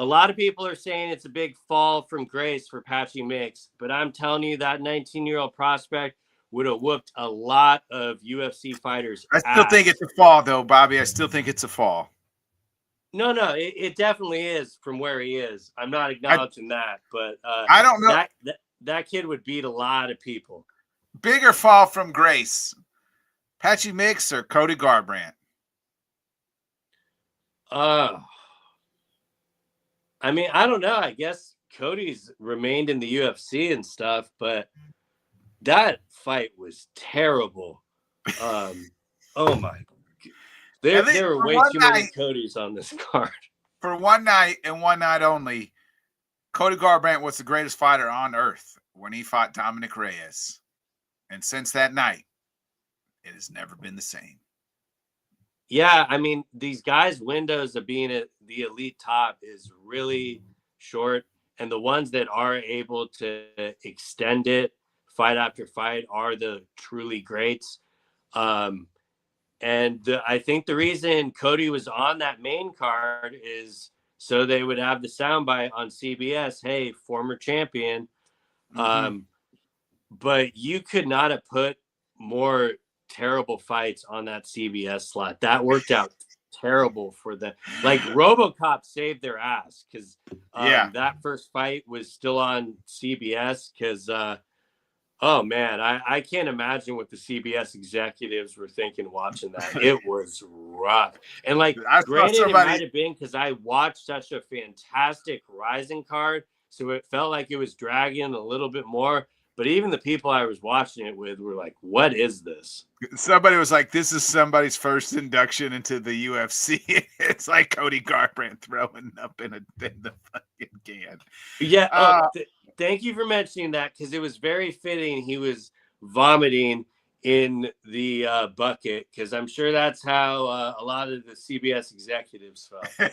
a lot of people are saying it's a big fall from grace for Patchy Mix. But I'm telling you, that 19-year-old prospect would have whooped a lot of UFC fighters. I still think it's a fall, though, Bobby. I still think it's a fall. No, it definitely is from where he is. I'm not acknowledging that, but I don't know. That kid would beat a lot of people. Bigger fall from grace, Patchy Mix or Cody Garbrandt? I mean, I don't know. I guess Cody's remained in the UFC and stuff, but that fight was terrible. Oh my! There were way too many Codys on this card. For one night and one night only, Cody Garbrandt was the greatest fighter on earth when he fought Dominic Reyes. And since that night, it has never been the same. Yeah, I mean, these guys' windows of being at the elite top is really short. And the ones that are able to extend it fight after fight are the truly greats. I think the reason Cody was on that main card is so they would have the soundbite on CBS, hey, former champion. Mm-hmm. But you could not have put more terrible fights on that CBS slot. That worked out terrible for them. Like RoboCop saved their ass because that first fight was still on CBS because oh man, I can't imagine what the CBS executives were thinking watching that. It was rough. And like, granted, it might have been because I watched such a fantastic Rising card, so it felt like it was dragging a little bit more. But even the people I was watching it with were like, what is this? Somebody was like, this is somebody's first induction into the UFC. It's like Cody Garbrandt throwing up in the fucking can. Yeah. Thank you for mentioning that because it was very fitting. He was vomiting in the bucket because I'm sure that's how a lot of the CBS executives felt.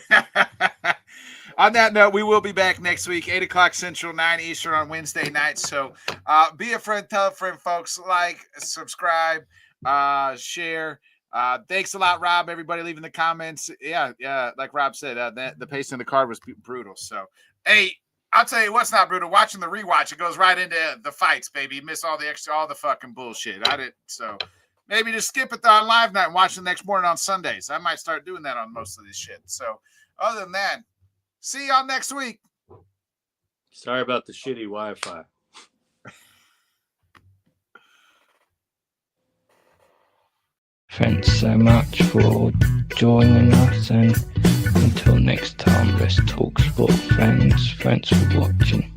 On that note, we will be back next week, 8 o'clock Central, 9 Eastern on Wednesday nights. So be a friend, tell a friend, folks. Like, subscribe, share. Thanks a lot, Rob. Everybody leaving the comments. Yeah, like Rob said, the pacing of the card was brutal. So, hey, I'll tell you what's not brutal. Watching the rewatch, it goes right into the fights, baby. You miss all the fucking bullshit. I didn't. So maybe just skip it on live night and watch the next morning on Sundays. I might start doing that on most of this shit. So other than that, see y'all next week. Sorry about the shitty Wi-Fi. Thanks so much for joining us, and until next time, let's talk sport, friends. Thanks for watching.